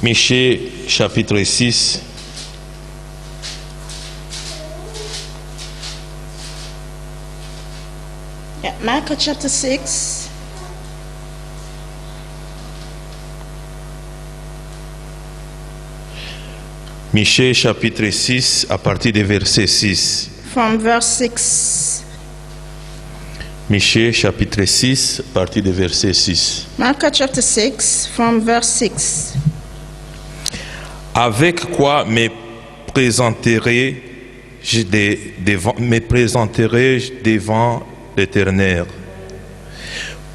Michée chapitre 6. Yeah, Micah chapter 6. Michée chapitre 6 à partir du verset 6. From verse 6. Michée chapitre 6 à partir du verset 6. Micah chapter 6 from verse 6. Avec quoi me présenterai-je devant l'Éternel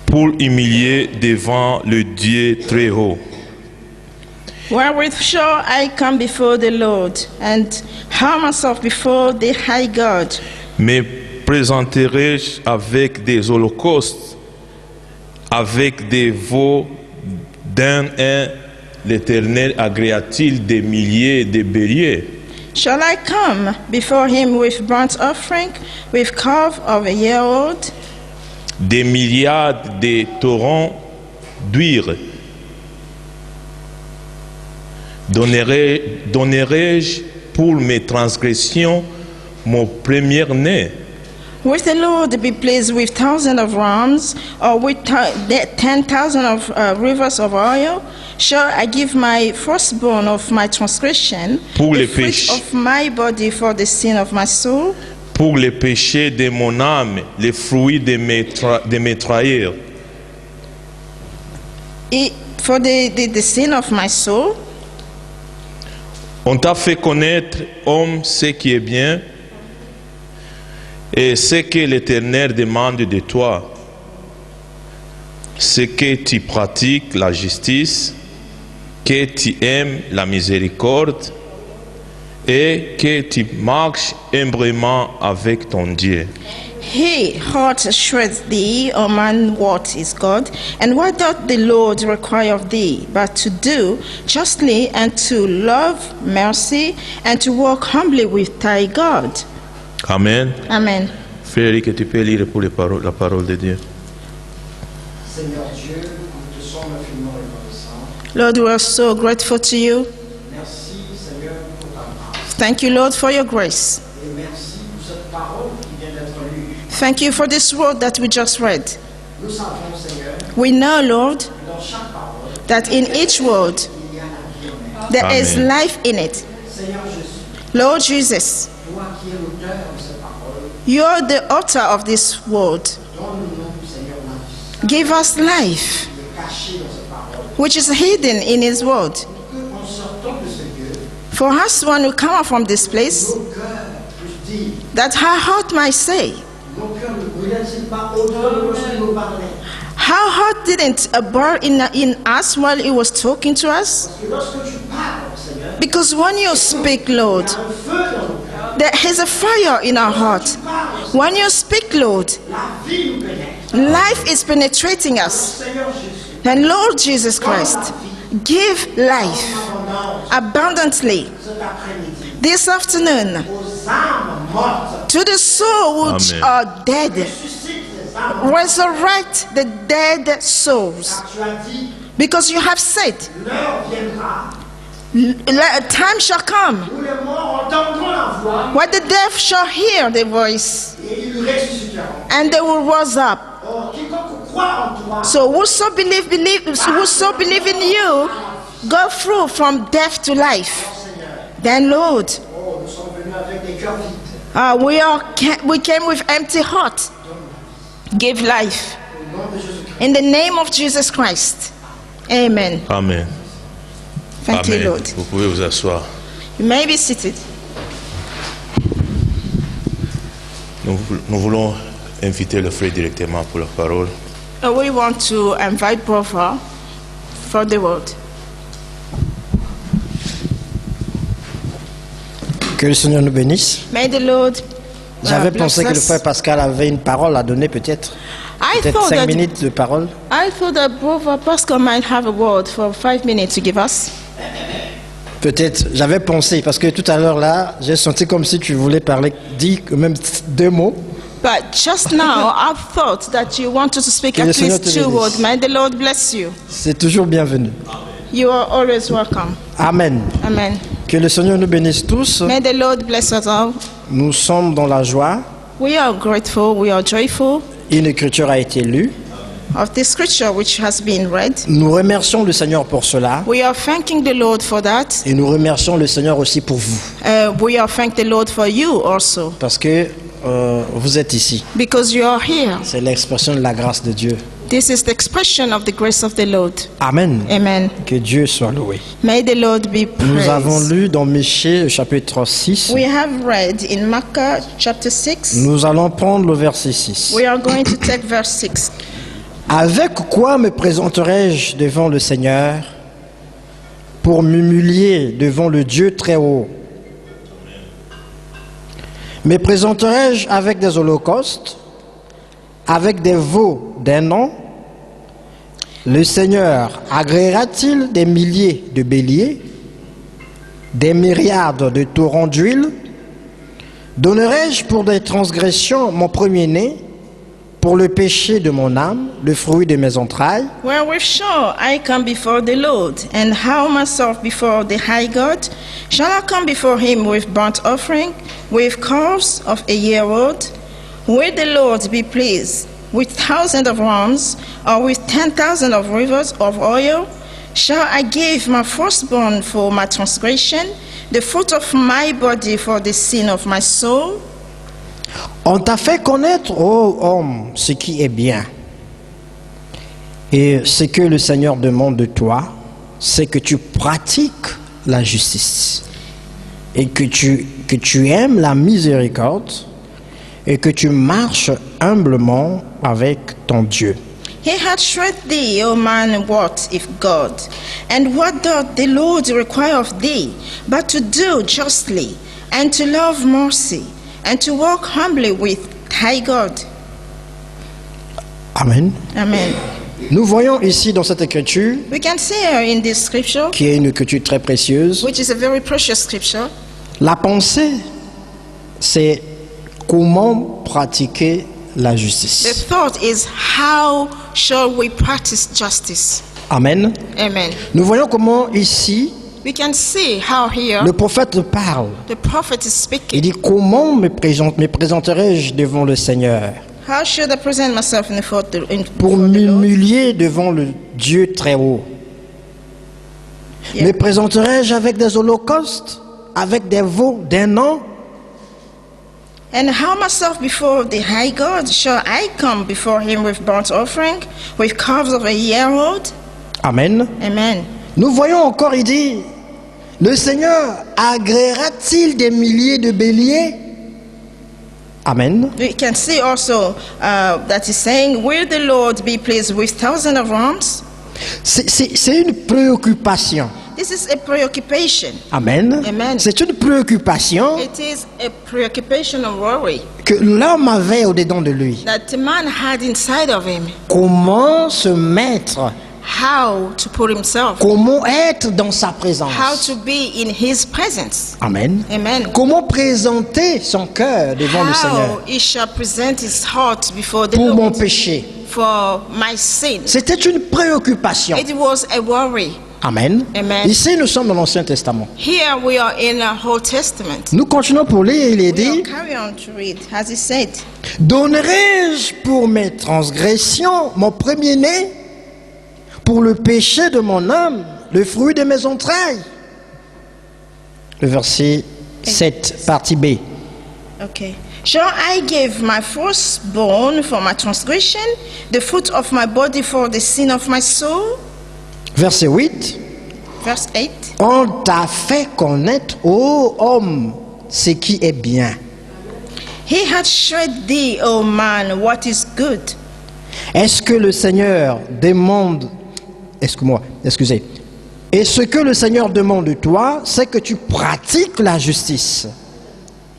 pour humilier devant le Dieu très haut? Wherewith shall I come before the Lord, and humble myself before the high God? Me présenterai-je avec des holocaustes, avec des veaux d'un un? L'Éternel agrée-t-il des milliers de béliers? Shall I come before him with burnt offering, with calf of a year old? Des milliards de torrents d'huile. Donnerai-je pour mes transgressions mon premier-né? Will the Lord be pleased with thousands of rams, or with 10,000 of rivers of oil? Shall I give my firstborn of my transgression, Pour the les fruit péchés. of my body for the sin of my soul? Pour les péchés de mon âme, les fruits de mes travailleurs. For the sin of my soul? On t'a fait connaître, homme, ce qui est bien et ce que l'Éternel demande de toi. C'est que tu pratiques la justice, que tu aimes la miséricorde et que tu marches humblement avec ton Dieu. He hath shewed thee, O man, what is God, and what doth the Lord require of thee, but to do justly, and to love mercy, and to walk humbly with thy God. Amen. Amen. Frère, que tu peux lire pour la parole de Dieu. Seigneur Dieu, nous te sommes infiniment reconnaissants. Lord, we are so grateful to you. Merci Seigneur pour ta grâce. Thank you, Lord, for your grace. Et merci pour cette parole qui vient d'être lue. Thank you for this word that we just read. Nous savons Seigneur, We know, Lord, dans chaque parole, that in each word il y a la vie en elle. there is Amen. life in it. Seigneur Jésus, Lord Jesus, toi qui es l'auteur de cette parole, you are the author of this word. donne-nous Seigneur la vie. Give us life, Il est caché dans cette parole. which is hidden in his word. Que en sortant de ce lieu, For us, when we come out from this place, nos cœurs puissent dire, that our heart might say, nos cœurs ne brûlaient-ils pas au-delà lorsqu'il nous parlait? how heart didn't burn in us while he was talking to us? Parce que lorsque tu parles, Seigneur, Because when you speak, Lord, il y a un feu dans nos cœurs. there is a fire in our heart. Tu parles, When you speak, Lord, la vie nous pénètre. life is penetrating us. Seigneur Jésus, And Lord Jesus Christ, give life abondance abundantly cet après-midi this afternoon aux âmes mortes. to the soul which Amen. are dead. Suscite les âmes. Resurrect the dead souls. Car tu as dit, Because you have said, l'heure viendra a time shall come où les morts entendront la voix where the deaf shall hear the voice, et ils ressusciteront. and they will rise up. Or, quiconque croit en toi, So whoso believe in you, go through from death to life. Seigneur, Then, Lord, oh, nous sommes venus avec des cœurs vides. we came with empty heart. Give life Au nom de Jésus-Christ. in the name of Jesus Christ. Amen. Amen. Thank Amen. you, Lord. Vous pouvez vous asseoir. You may be seated. Nous voulons inviter le frère directement pour la parole. We want to invite Brother for the word. Que le Seigneur nous bénisse. May the Lord. J'avais bless pensé que le us. frère Pascal avait une parole à donner peut-être. I Peut-être thought 5 that minutes de parole. Brother Pascal might have a word for 5 minutes to give us. Peut-être, j'avais pensé, parce que tout à l'heure là, j'ai senti comme si tu voulais parler, dis même 2 mots. But just now, I thought that you wanted to speak Que le at Seigneur least te 2 bénisse. words. May the Lord bless you. C'est toujours bienvenu. You are always welcome. Amen. Amen. Que le Seigneur nous bénisse tous. May the Lord bless us all. Nous sommes dans la joie. We are grateful, we are joyful Une écriture a été lue. of the scripture which has been read. Nous remercions le Seigneur pour cela. We are thanking the Lord for that. Et nous remercions le Seigneur aussi pour vous. We are thanking the Lord for you also, Parce que vous êtes ici. because you are here. C'est l'expression de la grâce de Dieu. This is the expression of the grace of the Lord. Amen. Amen. Que Dieu soit loué. May the Lord be Nous avons praised. lu dans Michée, chapitre 6. We have read in Micah chapter 6. Nous allons prendre le verset 6. We are going to take verse 6. Avec quoi me présenterai-je devant le Seigneur pour m'humilier devant le Dieu très haut? Me présenterai-je avec des holocaustes, avec des veaux d'un an? Le Seigneur agréera-t-il des milliers de béliers, des myriades de torrents d'huile? Donnerai-je pour des transgressions mon premier-né, pour le péché de mon âme, le fruit de mes entrailles? Wherewith shall I come before the Lord, and how myself before the high God? Shall I come before him with burnt offering, with calves of a year old? Will the Lord be pleased with thousands of rams, or with 10,000 of rivers of oil? Shall I give my firstborn for my transgression, the fruit of my body for the sin of my soul? On t'a fait connaître, ô homme, ce qui est bien. Et ce que le Seigneur demande de toi, c'est que tu pratiques la justice. Et que tu aimes la miséricorde. Et que tu marches humblement avec ton Dieu. He hath showed thee, O man, what if God? And what doth the Lord require of thee, but to do justly, and to love mercy, and to walk humbly with thy God? Amen. Amen. Nous voyons ici dans cette écriture, We can see here in this scripture, qui est une écriture très précieuse, which is a very precious scripture, la pensée, c'est comment pratiquer la the justice. thought is, how shall we practice justice? Amen. Amen. Nous voyons comment ici, We can see how here le prophète parle. the prophet is Il speaking. dit, comment me présenterai-je devant le Seigneur How should I present myself before pour the Lord? m'humilier devant le Dieu très haut? Yeah. Me présenterai-je avec des holocaustes, avec des veaux d'un an? And how myself before the high God? Shall I come before him with burnt offering, with calves of a year old? Amen. Amen. Nous voyons encore, il dit, le Seigneur agréera-t-il des milliers de béliers? Amen. We can see also that he's saying, will the Lord be pleased with thousands of rams? C'est une préoccupation. This is a preoccupation. Amen. Amen. C'est une préoccupation It is a preoccupation of worry que l'homme avait au-dedans de lui. that the man had inside of him. Comment se mettre, How to put himself, comment être dans sa présence. how to be in his presence. Amen. Amen. Comment présenter son cœur devant le How Seigneur he shall present his heart before the pour mon Lord péché. for my sin. C'était une préoccupation. It was a worry. Amen. Amen. Ici, nous sommes dans l'Ancien Testament. Here we are in the Old Testament. Nous continuons pour lire. Il est We will dit, carry on to read, as he said. donnerai-je pour mes transgressions mon premier-né, pour le péché de mon âme, le fruit de mes entrailles? Le verset 7, partie B. Okay. Shall I give my firstborn for my transgression, the fruit of my body for the sin of my soul? Verset 8. Verse 8. On t'a fait connaître, ô homme, ce qui est bien. He hath showed thee, O man, what is good. Est-ce que le Seigneur demande, excusez, et ce que le Seigneur demande de toi, c'est que tu pratiques la justice.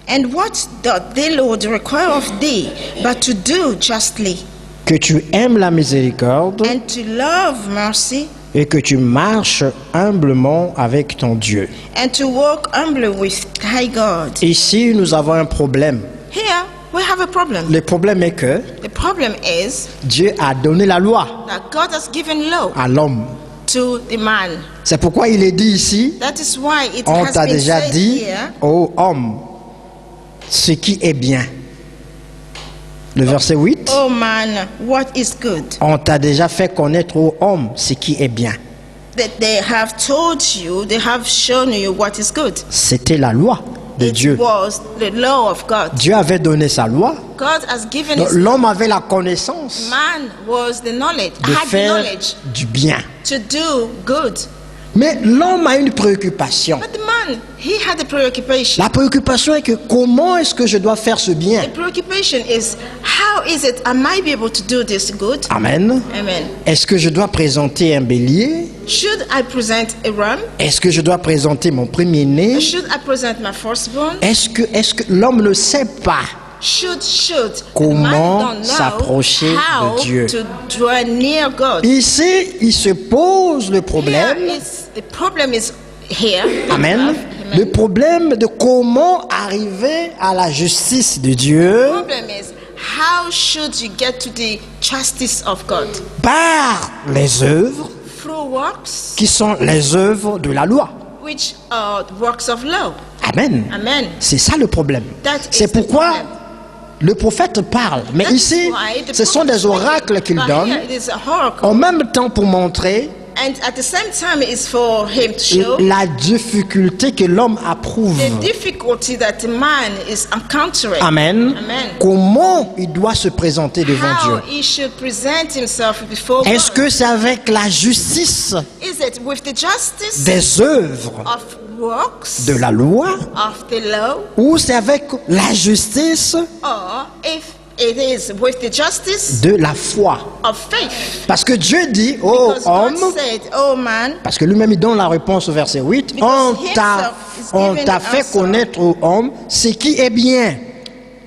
And what doth the Lord require of thee, but to do justly, Que tu aimes la miséricorde and to love mercy, et que tu marches humblement avec ton Dieu. and to walk humbly with thy God. Ici, nous avons un problème. Here we have a problem. Le problème est que The problem is Dieu a donné la loi that God has given law à l'homme. to the man. C'est pourquoi il est dit ici, That is why it on has t'a been déjà said dit, here, ô homme, ce qui est bien. Le verset 8, oh man, what is good? on t'a déjà fait connaître, ô homme, ce qui est bien. That they have told you, they have shown you what is good. C'était la loi de It Dieu. was the law of God. Dieu avait donné sa loi. God has given Donc, his l'homme avait la connaissance man was the knowledge, de had the faire knowledge du bien. to do good. Mais l'homme a une préoccupation. But the man, he had a preoccupation. La préoccupation est que comment est-ce que je dois faire ce bien? The preoccupation is, how is it, am I be able to do this good? Amen. Amen. Est-ce que je dois présenter un bélier? Should I present a ram? Est-ce que je dois présenter mon premier-né? Should I present my firstborn? Est-ce que l'homme ne sait pas Should comment man don't know s'approcher how de Dieu? to draw near God? Ici, il se pose le problème. The problem is here. Amen. Le problème de comment arriver à la justice de Dieu The problem is, how should you get to the justice of God? par les œuvres Through works, qui sont les œuvres de la loi. which are works of law. Amen. Amen. C'est ça le problème. That is C'est the pourquoi problem. le prophète parle. Mais That's ici, why the ce sont des prophet oracles said, qu'il but donne here it is a oracle. en même temps pour montrer And at the same time, it's for him to show la difficulté que l'homme approuve. the difficulty that man is encountering. Amen. Amen. Comment il doit se présenter devant How Dieu. he should present himself before Est-ce God. que c'est avec la justice Is it with the justice des œuvres of works, de la loi of the law, ou c'est avec la justice or if it is with the justice de la foi? of faith? Parce que Dieu dit, ô Because God homme, said, oh man, parce que lui-même il donne la réponse au verset 8, Because on himself is t'a giving fait the answer. connaître, ô homme, ce qui est bien.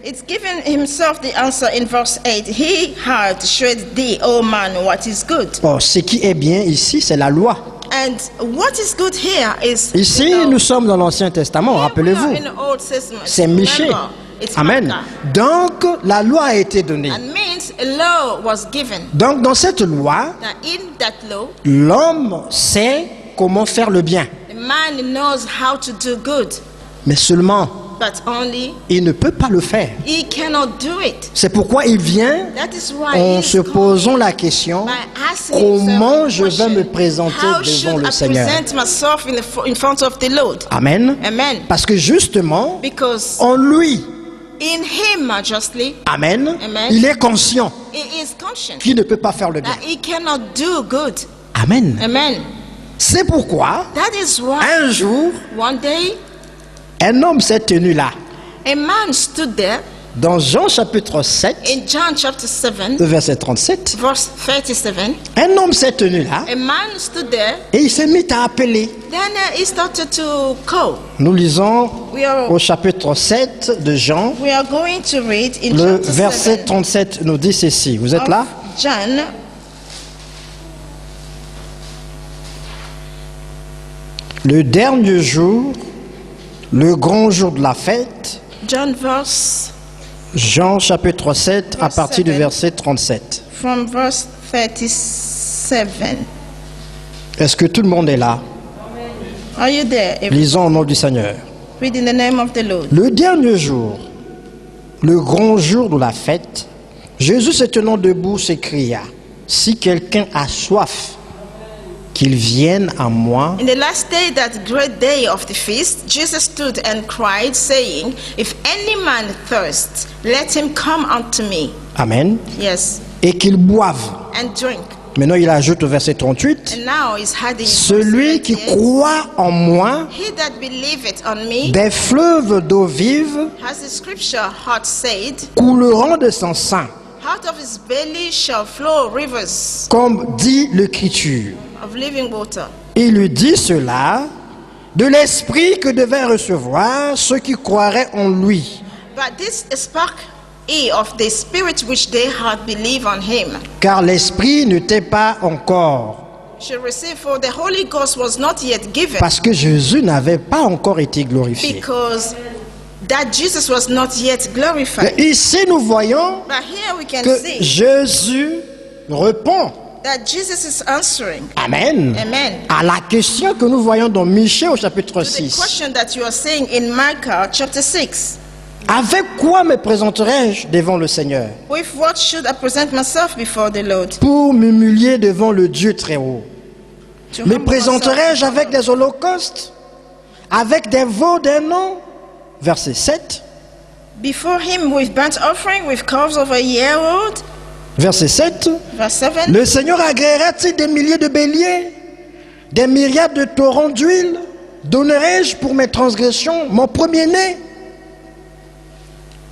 it's given himself the answer in verse 8. He had showed thee, oh man, what is good. Bon, ce qui est bien ici, c'est la loi. And what is good here is Ici, the law. nous sommes dans l'Ancien Testament, Here we rappelez-vous. are in the Old Testament. C'est Michée. Remember, it's Amen. Micah. Donc, la loi a été donnée. And means a law was given. Donc, dans cette loi, Now in that law, l'homme sait comment faire le bien. the man knows how to do good, Mais seulement, but only il ne peut pas le faire. he cannot do it. C'est pourquoi il vient That is why en he se is posant coming la question, by asking comment himself je the vais me question, présenter how devant should le I Seigneur? present myself in front of the Lord? Amen. Amen. Parce que justement, Because en lui, in him, justly, Amen, Amen. il est conscient he is conscious qu'il ne peut pas faire le bien. that he cannot do good. Amen. Amen. C'est pourquoi, That is why un jour, one day un homme s'est tenu là. a man stood there Dans Jean chapitre 7, in John chapter 7, le verset 37, verse 37. un homme s'est tenu là A man stood there, et il s'est mis à appeler. then he started to call. Nous lisons We are, au chapitre 7 de Jean, we are going to read in le chapter verset 7 37 nous dit ceci. Vous êtes of là? John. Le dernier jour, le grand jour de la fête, John verse Jean chapitre 7 à Verse partir du 7. verset 37. from verse 37. Est-ce que tout le monde est là? Are you there? Lisons au nom du Seigneur. Read in the name of the Lord. Le dernier jour, le grand jour de la fête, Jésus se tenant debout s'écria, si quelqu'un a soif, qu'il vienne à moi. In the last day, that great day of the feast, Jesus stood and cried, saying, If any man thirst, let him come unto me. Amen. Yes, Et qu'il boive. and drink. Maintenant, il ajoute au verset 38, And now he's adding, celui qui verse 38, croit en moi, He that believeth on me, des fleuves d'eau vive as the scripture hath said, couleront de son sein, out of his belly shall flow rivers comme dit l'Écriture. of living water. Il lui dit cela de l'esprit que devaient recevoir ceux qui croiraient en lui. But this spake he of the spirit which they had believed on him. Car l'esprit n'était pas encore, Should receive, for the Holy Ghost was not yet given, parce que Jésus n'avait pas encore été glorifié. because that Jesus was not yet glorified. Et ici, nous voyons But here we can que see Jésus répond that Jesus is answering. Amen. Amen. À la question que nous voyons dans Michée au chapitre To the 6. question that you are saying in Micah chapter 6. Avec quoi me présenterai-je devant le Seigneur? With what should I present myself before the Lord? Pour m'humilier devant le Dieu très haut. To Me humble présenterai-je myself. avec des holocaustes? Avec des veaux, des noms? Verset 7. Before him with burnt offering, with calves of a year old. Verset 7. Verse 7. Le Seigneur agréera-t-il des milliers de béliers? Des myriades de torrents d'huile? Donnerai-je pour mes transgressions mon premier-né?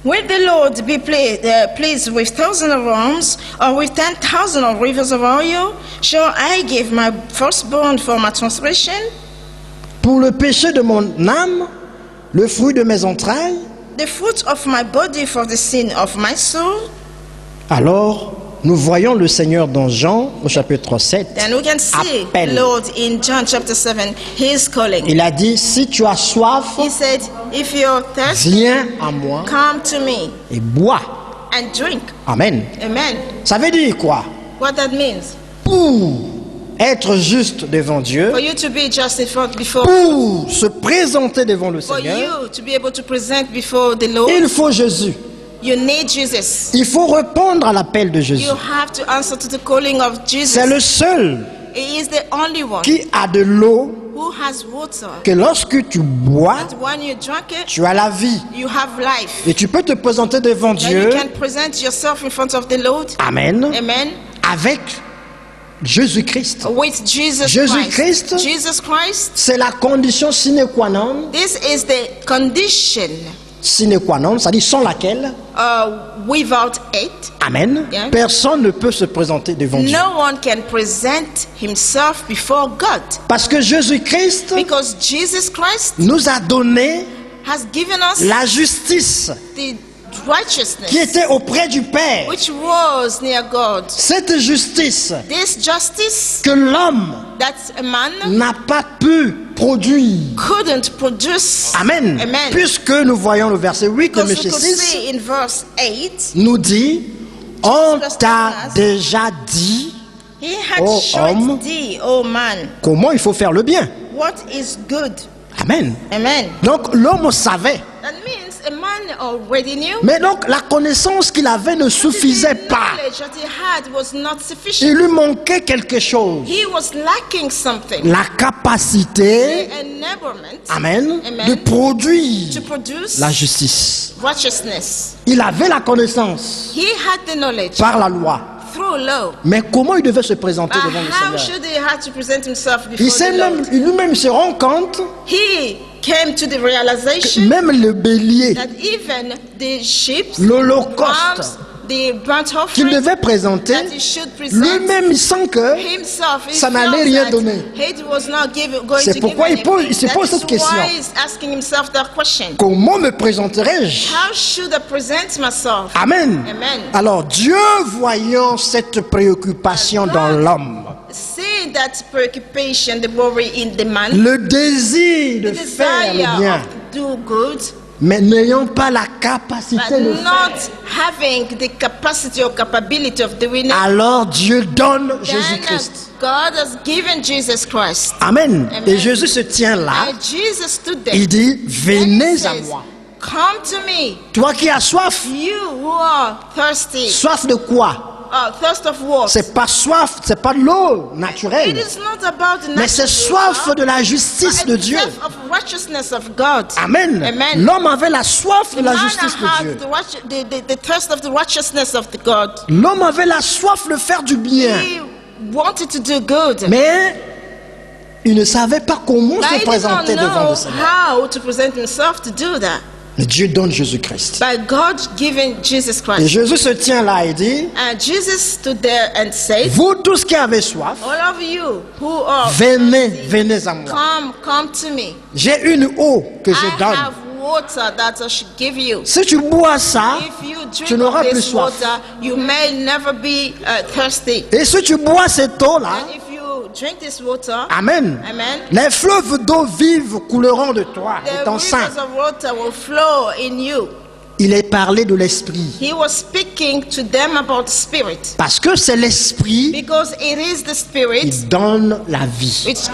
Will the Lord be pleased with 1,000 of rams, or with 10,000 of rivers of oil? Shall I give my firstborn for my transgression? Pour le péché de mon âme, le fruit de mes entrailles? The fruit of my body for the sin of my soul? Alors, nous voyons le Seigneur dans Jean au chapitre 7. Then we can see Appelle. Lord in John chapter 7, he is calling. Il a dit, si tu as soif, He said, if you're thirsty, viens à moi come to me et bois. and drink. Amen. Amen. Ça veut dire quoi? What that means? Pour être juste devant Dieu, For you to be justified before, pour se présenter devant le for Seigneur, you to be able to present before the Lord, il faut Jésus. you need Jesus. Il faut répondre à l'appel de Jésus. You have to answer to the calling of Jesus. C'est le seul He is the only one qui a de l'eau who has water. que lorsque tu bois, And when you drink it, tu as la vie. you have life. Et tu peux te présenter devant Then Dieu, you can present yourself in front of the Lord. Amen, Amen. avec Jésus-Christ. With Jesus Jésus-Christ. Christ. Jesus Christ. C'est la condition sine qua non, This is the condition c'est-à-dire sans laquelle, without it, Amen, Yeah. personne ne peut se présenter devant Dieu. no one can present himself before God. Parce que Jésus-Christ Because Jesus Christ nous a donné has given us la justice the righteousness qui était auprès du Père. which was near God. Cette justice This justice que l'homme that a man n'a pas pu produire. couldn't produce. Amen. Amen. Puisque nous voyons le verset 8 de Because we Michée could 6 see in verse 8, nous dit, on t'a déjà dit he had Oh, showed homme. thee, O man, comment il faut faire le bien. what is good. Amen. Amen. Donc l'homme savait. That means a man already knew. Mais donc la connaissance qu'il avait ne suffisait The pas. knowledge that he had was not sufficient. Il lui manquait quelque chose. He was lacking something. La capacité, The enablement Amen, Amen. de produire to produce la justice. righteousness. Il avait la connaissance He had the knowledge par la loi. through law. Mais comment il devait se présenter But devant le how Seigneur? should he have to present himself before Il s'est the Lord? même, lui-même se rend compte He came to the que realization même le bélier, that even the sheep, l'holocauste rams, the burnt qu'il offering devait présenter, that he should present lui-même il sent que himself, he ça n'allait felt rien that donner. it was not going C'est to pourquoi give il pose- il se anything. pose That cette is question. why he's asking himself that question. comment me présenterai-je? How should I present myself? Amen. Amen. Alors Dieu, voyant cette préoccupation dans l'homme, See that preoccupation, the worry in the man, le désir de the faire desire le bien, of do good, mais n'ayant pas la capacité but de not faire, having the capacity or capability of doing it. alors Dieu donne Then Jésus-Christ. God has given Jesus Christ. Amen. Amen. Et Jésus se tient là, And Jesus stood there. il dit, And he venez à says, moi. come to me, Toi qui as soif, you who are thirsty. soif de quoi? Thirst of what? C'est pas soif, c'est pas de l'eau It naturelle, is not about the mais c'est natural soif water, de la justice but de it's Dieu. thirst of righteousness of God. Amen. Amen. L'homme avait la soif de The la man justice de had Dieu. the thirst of the righteousness of the God. L'homme avait la soif de faire du bien, He wanted to do good. mais il ne savait pas comment But se he did not présenter devant know le Seigneur. how to present himself to do that. Mais Dieu donne Jésus-Christ. By God giving Jesus Et Christ. Jésus se tient là et dit, And Jesus stood there and said, vous tous qui avez soif, all of you who are venez, venez à moi. come to me. J'ai une eau que je I donne. have water that I should give you. Si tu bois ça, If you tu drink n'auras of plus this soif. water, you may never be thirsty. Et si tu bois cette eau-là, And if you drink this water, Amen, Amen, les fleuves d'eau vive couleront de toi, de the ton sein. rivers of water will flow in you. il est parlé de l'esprit. He was speaking to them about the Spirit. Parce que c'est l'esprit Because it is the Spirit qui donne la vie. which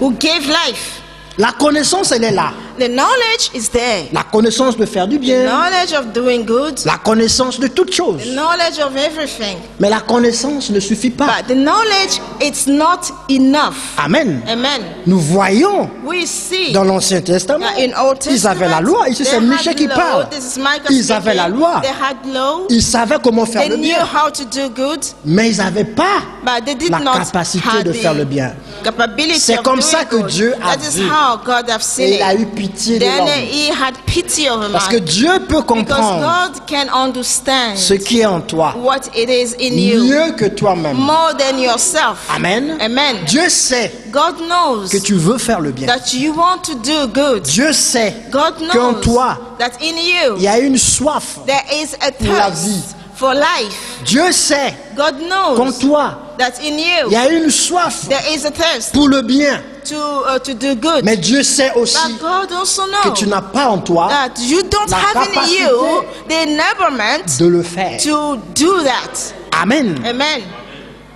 who gave life. La connaissance, elle est là. The knowledge is there. La connaissance de faire du The bien. knowledge of doing good. La connaissance de toutes choses. The knowledge of everything. Mais la connaissance ne suffit pas. But the knowledge, it's not enough. Amen. Amen. Nous voyons We see dans l'Ancien Testament, in Old ils avaient la loi. Ici, they c'est Michée had qui law. parle. This is Micah Ils avaient la speaking. loi. They had law. Ils savaient comment faire They le knew bien. how to do good, Mais ils n'avaient pas but they did la not capacité have de faire le the bien. capability C'est of comme doing ça que good. Dieu a That is vu. how God have seen Et il a eu it. pitié de Then l'homme. he had pity of a Parce que man. Dieu peut Because comprendre God can understand ce qui est en toi what it is in you mieux que toi-même. more than yourself. Amen. Amen. Dieu sait God knows que tu veux faire le bien. that you want to do good. Dieu sait God qu'en knows toi, that in you il y a une soif. there is a pour la vie. thirst for life. Dieu sait God qu'en knows toi, that in il you y a une soif there is a thirst pour le bien. to do good. Mais Dieu sait aussi But God also que knows tu n'as pas en toi that you don't la have in capacité you the enablement de le faire. to do that. Amen. Amen.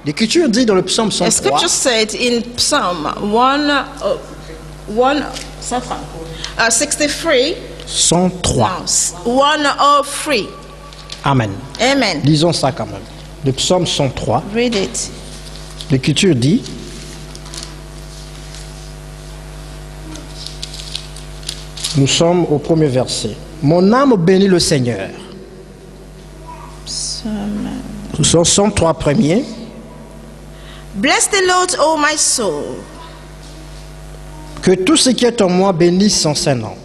L'Écriture dit dans le psaume The 103, scripture said in Psalm 63, 103. 103. Amen. Amen. Lisons ça quand même. Le psaume 103, Read it. l'Écriture dit, nous sommes au premier verset. Mon âme bénit le Seigneur. Nous sommes 103 premiers. Bless the Lord, O my soul, Que tout ce qui est en moi bénisse son Saint-Nom.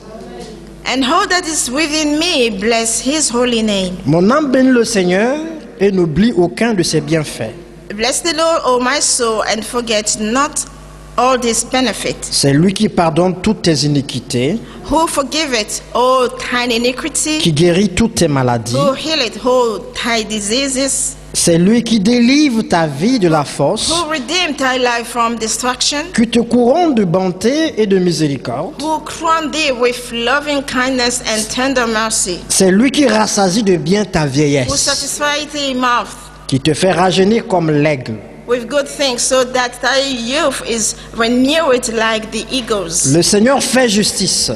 and all that is within me bless his holy name. Mon âme bénit le Seigneur et n'oublie aucun de ses bienfaits. Bless the Lord, O my soul, and forget not all his benefits. C'est lui qui pardonne toutes tes iniquités, Who forgiveth all thine iniquity, qui guérit toutes tes maladies. who healeth all thy diseases, C'est lui qui délivre ta vie de la force, who redeemed thy life from destruction, qui te couronne de bonté et de miséricorde. who crowned thee with loving kindness and tender mercy, C'est lui qui rassasie de bien ta who vieillesse, satisfied thy mouth qui te fait rajeunir comme l'aigle. with good things, so that thy youth is renewed like the eagles. Le Seigneur fait justice.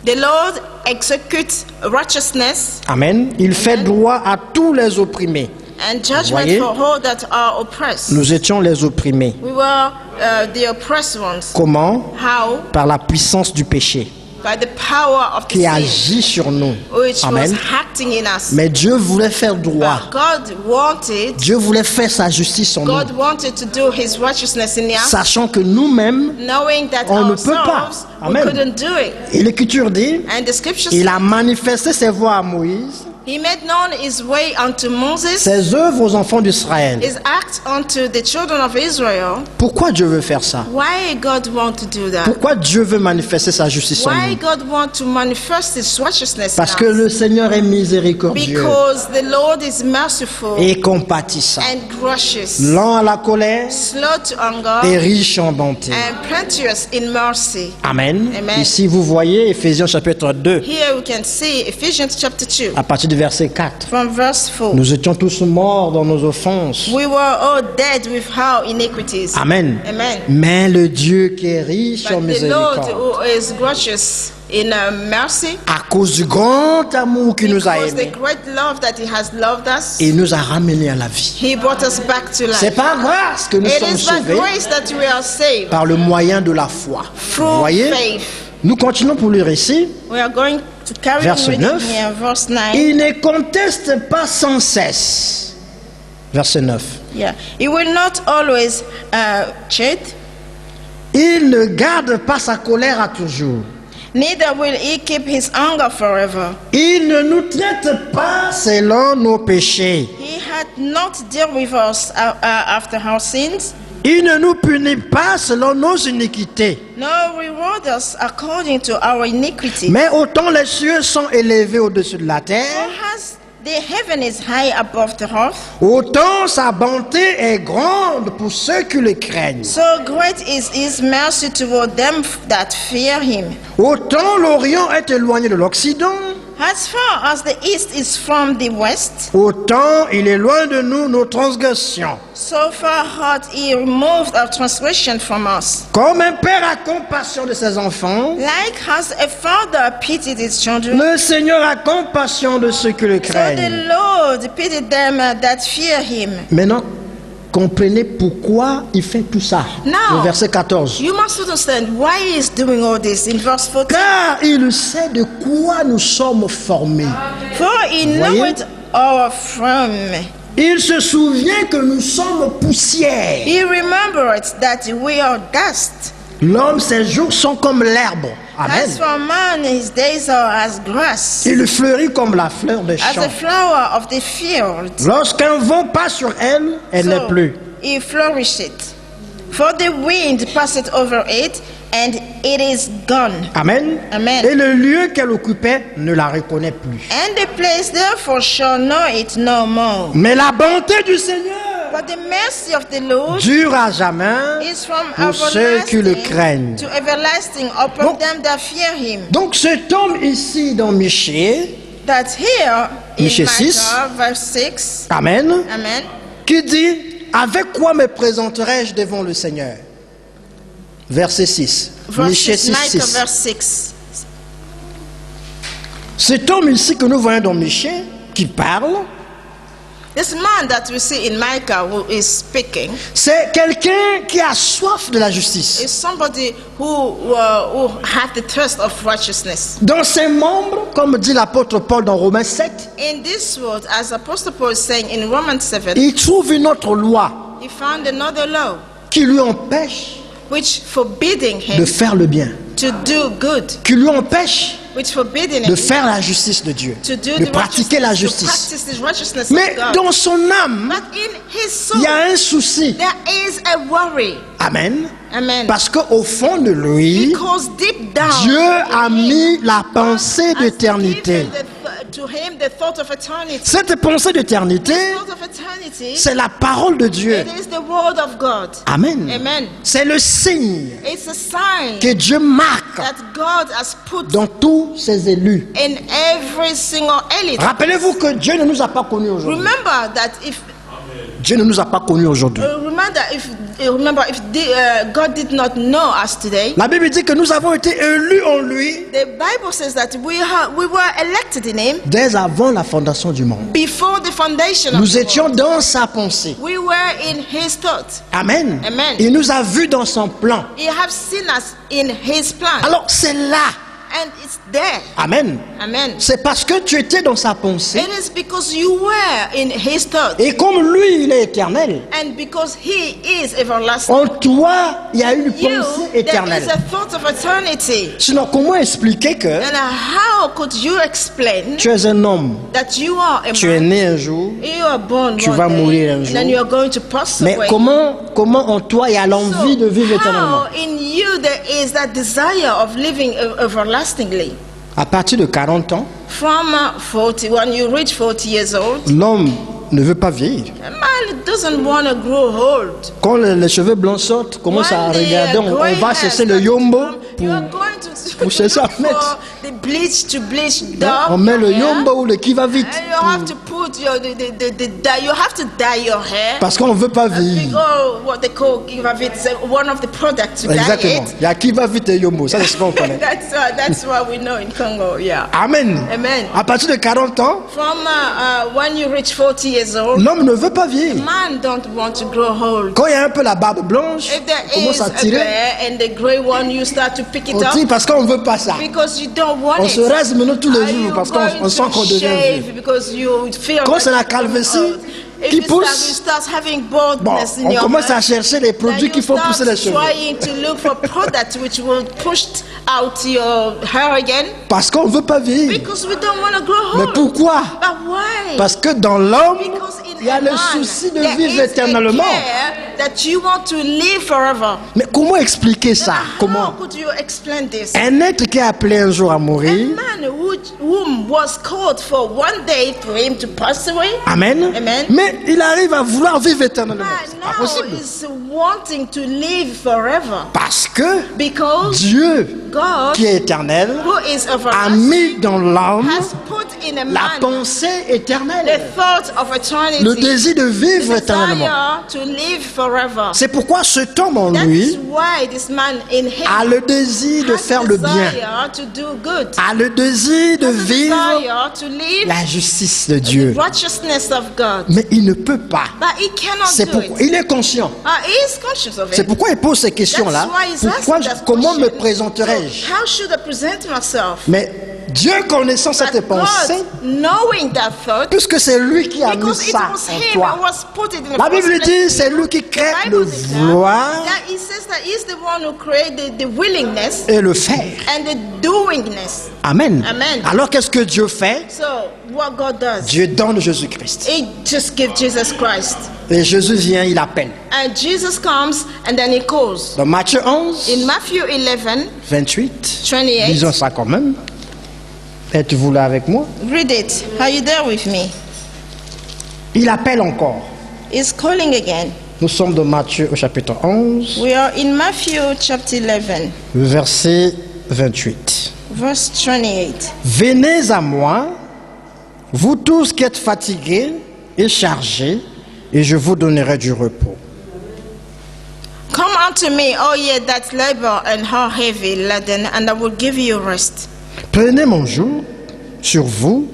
The Lord executes righteousness Amen. Il fait droit à tous les opprimés. and judgment Voyez? for all that are oppressed. Nous étions les opprimés. We were the oppressed ones. Comment? How? Par la puissance du péché By the power of the qui sin, agit sur nous. which Amen. was acting in us. Mais Dieu voulait faire droit. But God wanted, Dieu voulait faire sa justice en nous, God wanted to do His righteousness in us, sachant que nous-mêmes, knowing that on ne peut pas. ourselves we Amen. couldn't do it. et l'Écriture dit, And the scripture il says, a manifesté ses voies à Moïse, He made known His way unto Moses, ses œuvres aux enfants d'Israël. His act unto the children of Israel. Pourquoi Dieu veut faire ça? Why God want to do that? Pourquoi Dieu veut manifester sa justice en Why nous? God want to manifest His righteousness Parce in que us? le Seigneur est miséricordieux Because the Lord is merciful et compatissant, and gracious, lent à la colère slow to anger, et riche en bonté. and plenteous in mercy. Amen. Amen. Ici, vous voyez Éphésiens chapitre 2, Here we can see Ephesians chapter 2 à partir du verset 4. from verse 4. Nous étions tous morts dans nos offenses. We were all dead with our iniquities. Amen. Amen. Mais le Dieu qui est riche en But the Lord miséricorde, who is gracious in mercy, à cause du grand amour qu'il nous a because the aimés, great love that He has loved us, il nous a ramenés à la vie. He brought us back to C'est life. par grâce que nous It sommes is by sauvés grace that we are saved par le moyen de la foi. Vous through voyez, faith. nous continuons pour lire ici. We are going to carry on Verset reading 9. here, verse 9. Il ne conteste pas sans cesse. Verset 9. Yeah, He will not always cheat, Il ne garde pas sa colère à toujours. neither will He keep His anger forever. Il ne nous traite pas selon nos péchés. He had not dealt with us after our sins, Il ne nous punit pas selon nos iniquités. nor reward us according to our iniquity. Mais autant les cieux sont élevés au-dessus de la For terre, as the heaven is high above the earth, autant sa bonté est grande pour ceux qui le craignent. so great is His mercy toward them that fear Him. Autant l'Orient est éloigné de l'Occident, As far as the east is from the west, autant il est loin de nous nos transgressions. so far hath he removed our transgression from us. Comme un père a compassion de ses enfants, Like as a father pitied his children, le Seigneur a compassion de ceux qui le so the craignent. Lord pitied them that fear him. Maintenant, comprenez pourquoi il fait tout ça. Now, Le verset 14. You must understand why he is doing all this in verse 14. Car il sait de quoi nous sommes formés. For he Voyez? knoweth our frame. Il se souvient que nous sommes poussière. He remembered that we are dust. L'homme, ses jours sont comme l'herbe. Amen. As for man, his days are as grass, Il fleurit comme la fleur de as champ. a flower of the field. Lorsqu'un vent passe sur elle, elle n'est So plus. he flourisheth. For the wind passeth over it, and it is gone. Amen. Amen. Et le lieu qu'elle occupait ne la reconnaît plus. And the place therefore shall know it no more. Mais la bonté du Seigneur But the mercy of the Lord dure à jamais is from pour ceux qui le everlasting craignent. to everlasting upon Donc- them that fear him. Donc cet homme ici dans Michée, That here in Michée 6. Micah verse 6, Amen, amen, qui dit, avec quoi me présenterai-je devant le Seigneur? Verset 6. verse Michée 6, 6, Micah 6. verse 6. Cet homme ici que nous voyons dans Michée, qui parle, This man that we see in Micah who is speaking c'est quelqu'un qui a soif de la justice. is somebody who have the thirst of righteousness. Dans ses membres, comme dit l'apôtre Paul dans Romains 7, In this world, as Apostle Paul is saying in Romans 7, il trouve une autre loi he found another law qui lui empêche which forbidding de him faire le bien, to do good, qui lui empêche which forbidding de him faire la justice de Dieu, to do de the pratiquer la righteousness, to justice. practice the righteousness Mais of God. dans son âme, But in his soul, il y a un souci. there is a worry. Amen. Amen. Parce qu'au fond de lui, Because deep down, Dieu a mis la pensée has d'éternité. given to him the thought of eternity. Cette pensée d'éternité, The thought of eternity, c'est la parole de Dieu. it is the word of God. Amen. Amen. C'est le signe It's a sign que Dieu marque that God has put dans tous ses élus. in every single elite. Rappelez-vous que Dieu ne nous a pas connus aujourd'hui. Remember that if Dieu ne nous a pas connus aujourd'hui. remember if God did not know us today. La Bible dit que nous avons été élus en lui The Bible says that we were elected in Him dès avant la fondation du monde. before the foundation of Nous the étions world. dans sa pensée. We were in His thought. Amen. Amen. Il nous a vus dans son plan. He has seen us in His plan, Alors c'est là. and it's there. Amen. Amen. C'est parce que tu étais dans sa pensée. It is because you were in His thought, Et comme lui, il est éternel. and because He is everlasting. En toi, il y a une You, pensée there éternelle. is a thought of eternity. Sinon, comment expliquer que And how could you explain tu es un homme, that you are a tu es man? né un jour, You are born Tu one vas day, mourir un and jour. then you are going to pass mais away. comment en toi il y a l'envie de vivre éternellement? How in you there is that desire of living everlastingly? À partir de 40 ans, From 40, when you reach 40 years old, l'homme ne veut pas vieillir. a man doesn't want to grow old. Quand les cheveux blancs sortent, commence à When the, regarder, on grey va hairs chercher start le to yombo come, you are pour... going to pour chercher à look mettre. for the bleach to bleach dark On met le hair. yombo ou le qui va vite. And you have to put your the dye. You have to dye your hair. Parce qu'on ne veut pas vieillir. Because what they call Givavit is one of the products to dye Exactement. it. Il y a qui va vite et yombo. Ça, c'est ce qu'on connaît. That's what we know in Congo. Yeah. Amen. Amen. À partir de 40 ans, From when you reach 40 years old, l'homme ne veut pas vieillir. man don't want to grow old. Quand il y a un peu la barbe blanche, If there on commence is à a tirer. bear and the grey one, you start to pick it On up tire parce qu'on ne veut pas ça. because you don't want On it. se rase maintenant tous les Are jours you parce going qu'on sent to qu'on devient shave vieux. because you feel Quand like c'est la you're calvitie old? If qui you pousse, start having bon, baldness in on your commence à head, chercher les then produits you qu'il faut start pousser les cheveux. trying to look for products which will push out your hair again Parce qu'on ne veut pas vieillir. because we don't want to grow Mais old. pourquoi? But why? Parce que dans l'homme, Because in il y a a le man, souci de there vivre is a éternellement. care that you want to live forever. Mais comment expliquer ça? How Comment? could you explain this? Un être qui est appelé un jour à A mourir, man who whom was called for one day for him to pass away. Amen. Amen. Mais il arrive à vouloir vivre éternellement. C'est pas Now possible. is wanting to live forever. Parce que Because Dieu, God, qui est éternel, who is a everlasting, mis dans l'homme has put in a la man pensée the éternelle, thought of eternity, le désir de vivre the éternellement. desire to live forever. C'est pourquoi cet homme en That is lui why this man in him a le désir de has faire a le bien, desire to do good, a le désir de has a vivre desire to live la justice de the Dieu. righteousness of God. Mais il ne peut pas. But he cannot C'est do pourquoi it. il est conscient. He is conscious of C'est it. pourquoi il pose ces questions-là. That's why he's Pourquoi, asking that comment me question. présenterai-je? So, how should I present myself? Mais Dieu connaissant cette But pensée, God, knowing that thought, puisque c'est lui qui a mis because it ça was en him toi. who was put it in the La first Bible place. dit c'est lui qui crée The le Bible declares vouloir that he says that he's the one who created the willingness et le faire. and the doingness. Amen. Amen. Alors qu'est-ce que Dieu fait? So what God does, Dieu donne Jésus-Christ. he just gives Jesus Christ. Et Jésus vient, il appelle. And Jesus comes and then he calls. Dans Matthieu 11, In Matthew 11, 28, 28, lisons ça quand même. Êtes-vous là avec moi? read it. Are you there with me? Il appelle encore. He's calling again. Nous sommes dans Matthieu au chapitre 11, We are in Matthew chapter 11, verset 28. verse 28. Venez à moi, vous tous qui êtes fatigués et chargés, et je vous donnerai du repos. Come unto me, all ye that labor and are heavy laden, and I will give you rest. Prenez mon joug sur vous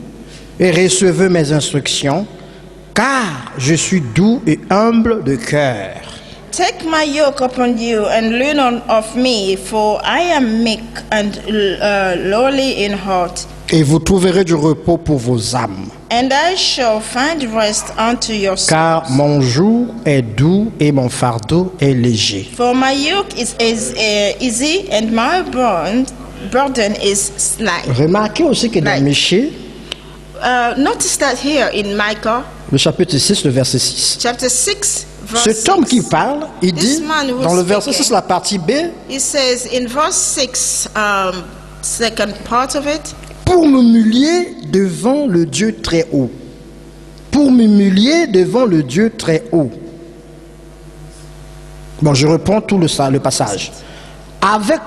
et recevez mes instructions, car je suis doux et humble de cœur. Take my yoke upon you and learn of me, for I am meek and lowly in heart, Et vous trouverez du repos pour vos âmes. and I shall find rest unto your souls. Car mon joug est doux et mon fardeau est léger. For my yoke is easy and my burden is light. Remarquez aussi que dans Right. Michée, Notice that here in Micah le chapitre 6, le verset 6. chapter 6, verse Cet homme 6, qui parle, il This dit, man who dans le is verset speaking. 6, la partie B, it says in verse 6, second part of it, pour m'humilier devant le Dieu très haut. Pour m'humilier devant le Dieu très haut. Bon, je reprends tout le passage. Avec,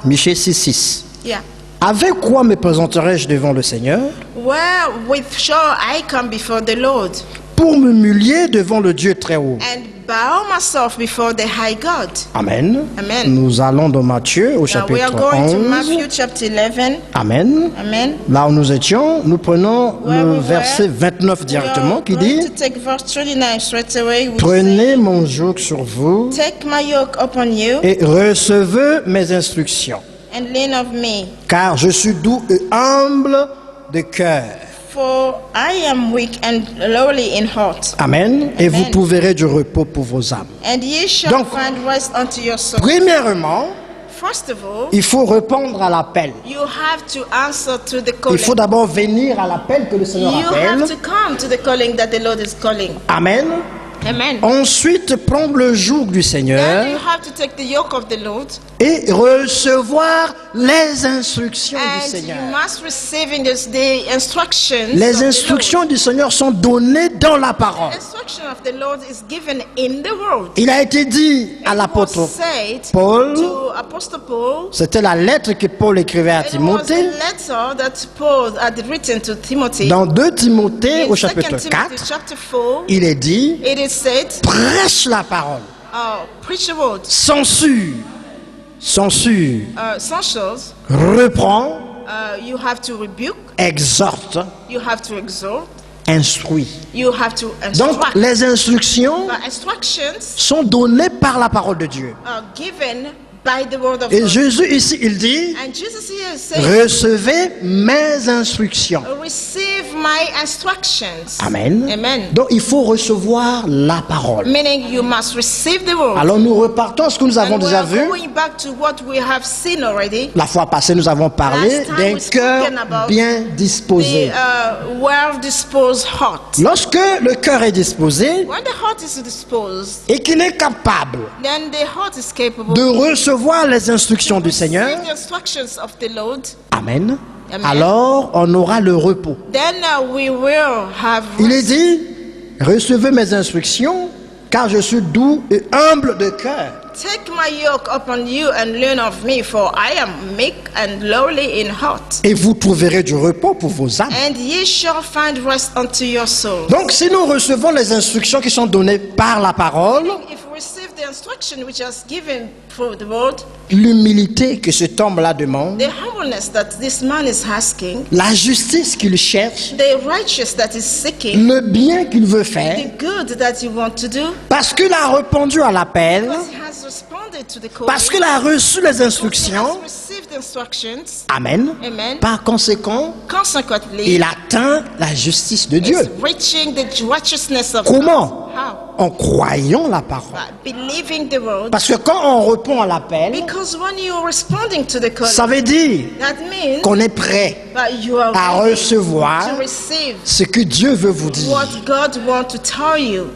Michée 6, 6. yeah. Avec quoi me présenterai-je devant le Seigneur? Wherewith shall I come before the Lord Pour m'humilier devant le Dieu très haut. and bow myself before the high God? Amen. Amen. Nous allons dans Matthieu au Now we chapitre are going to 11. Matthew chapter 11. Amen. Amen. Là où nous étions, nous prenons Where le we verset were, 29 We directement are qui going dit to take verse 29 straight away. We Prenez say, mon joug sur vous take my yoke upon you et recevez mes instructions, and learn of me, car je suis doux et humble de cœur. for I am weak and lowly in heart, Amen. Et vous Amen. trouverez du repos pour vos âmes. and ye shall Donc, find rest unto your soul. Premièrement, First of all, il faut répondre à l'appel. you have to answer to the Il calling. faut d'abord venir à l'appel que le Seigneur You appelle. have to come to the calling that the Lord is calling. Amen. Amen. Ensuite, prendre le joug du Then Seigneur you have to take the yoke of the Lord, et recevoir les instructions du and you Seigneur. must receive in this the instructions. of Les the instructions Lord. du Seigneur sont données dans la parole. The instruction of the Lord is given in the word. Il a été dit à It was l'apôtre said Paul, to Apostle Paul. c'était la lettre que Paul écrivait à It was a Timothée, letter that Paul had written to Timothy. dans 2 Timothée In au 2 chapitre Timothy 4, chapter 4, il est dit, it is said, prêche la parole, preach the word, censure, censures, reprend, you have to rebuke, exhorte, you have to exhort, instruit. you have to Donc instruct. les instructions The instructions sont données par la parole de Dieu. are given by the word of Et God. Jésus ici, il dit, And Jesus here says, recevez mes instructions. receive my instructions. Amen. Amen. Donc il faut recevoir la parole. Meaning you must receive the word. Alors nous repartons à ce que nous avons And we déjà are vu. going back to what we have seen already. La fois passée, nous avons parlé Last time d'un we cœur spoken about bien disposé. The well-disposed heart. Lorsque le cœur est disposé When the heart is disposed, et qu'il est capable then the heart is capable de recevoir les instructions du to Seigneur, receive the instructions of the Lord. Amen, Amen. alors on aura le repos. Then we will have Il est rest. dit, recevez mes instructions, car je suis doux et humble de cœur. Take my yoke upon you and learn of me, for I am meek and lowly in heart. Et vous trouverez du repos pour vos âmes. And ye shall find rest unto your souls. Donc si nous recevons les instructions qui sont données par la parole, If we receive the instruction which is given through the word, l'humilité que cet homme-là demande, the humbleness that this man is asking, la justice qu'il cherche, the righteous that is seeking, le bien qu'il veut faire, the good that you want to do, parce qu'il a répondu à l'appel, because he has responded to the call, parce qu'il a reçu les because he instructions, has received instructions. amen. Amen. Par conséquent, Consequently, il atteint la justice de Dieu. is reaching the righteousness of Comment? God. How? En croyant la parole. By believing the word. Parce que quand on répond à l'appel, Because when you are responding to the call, ça veut dire that means qu'on est prêt that you are à ready recevoir to receive ce que Dieu veut vous dire. what God wants to tell you.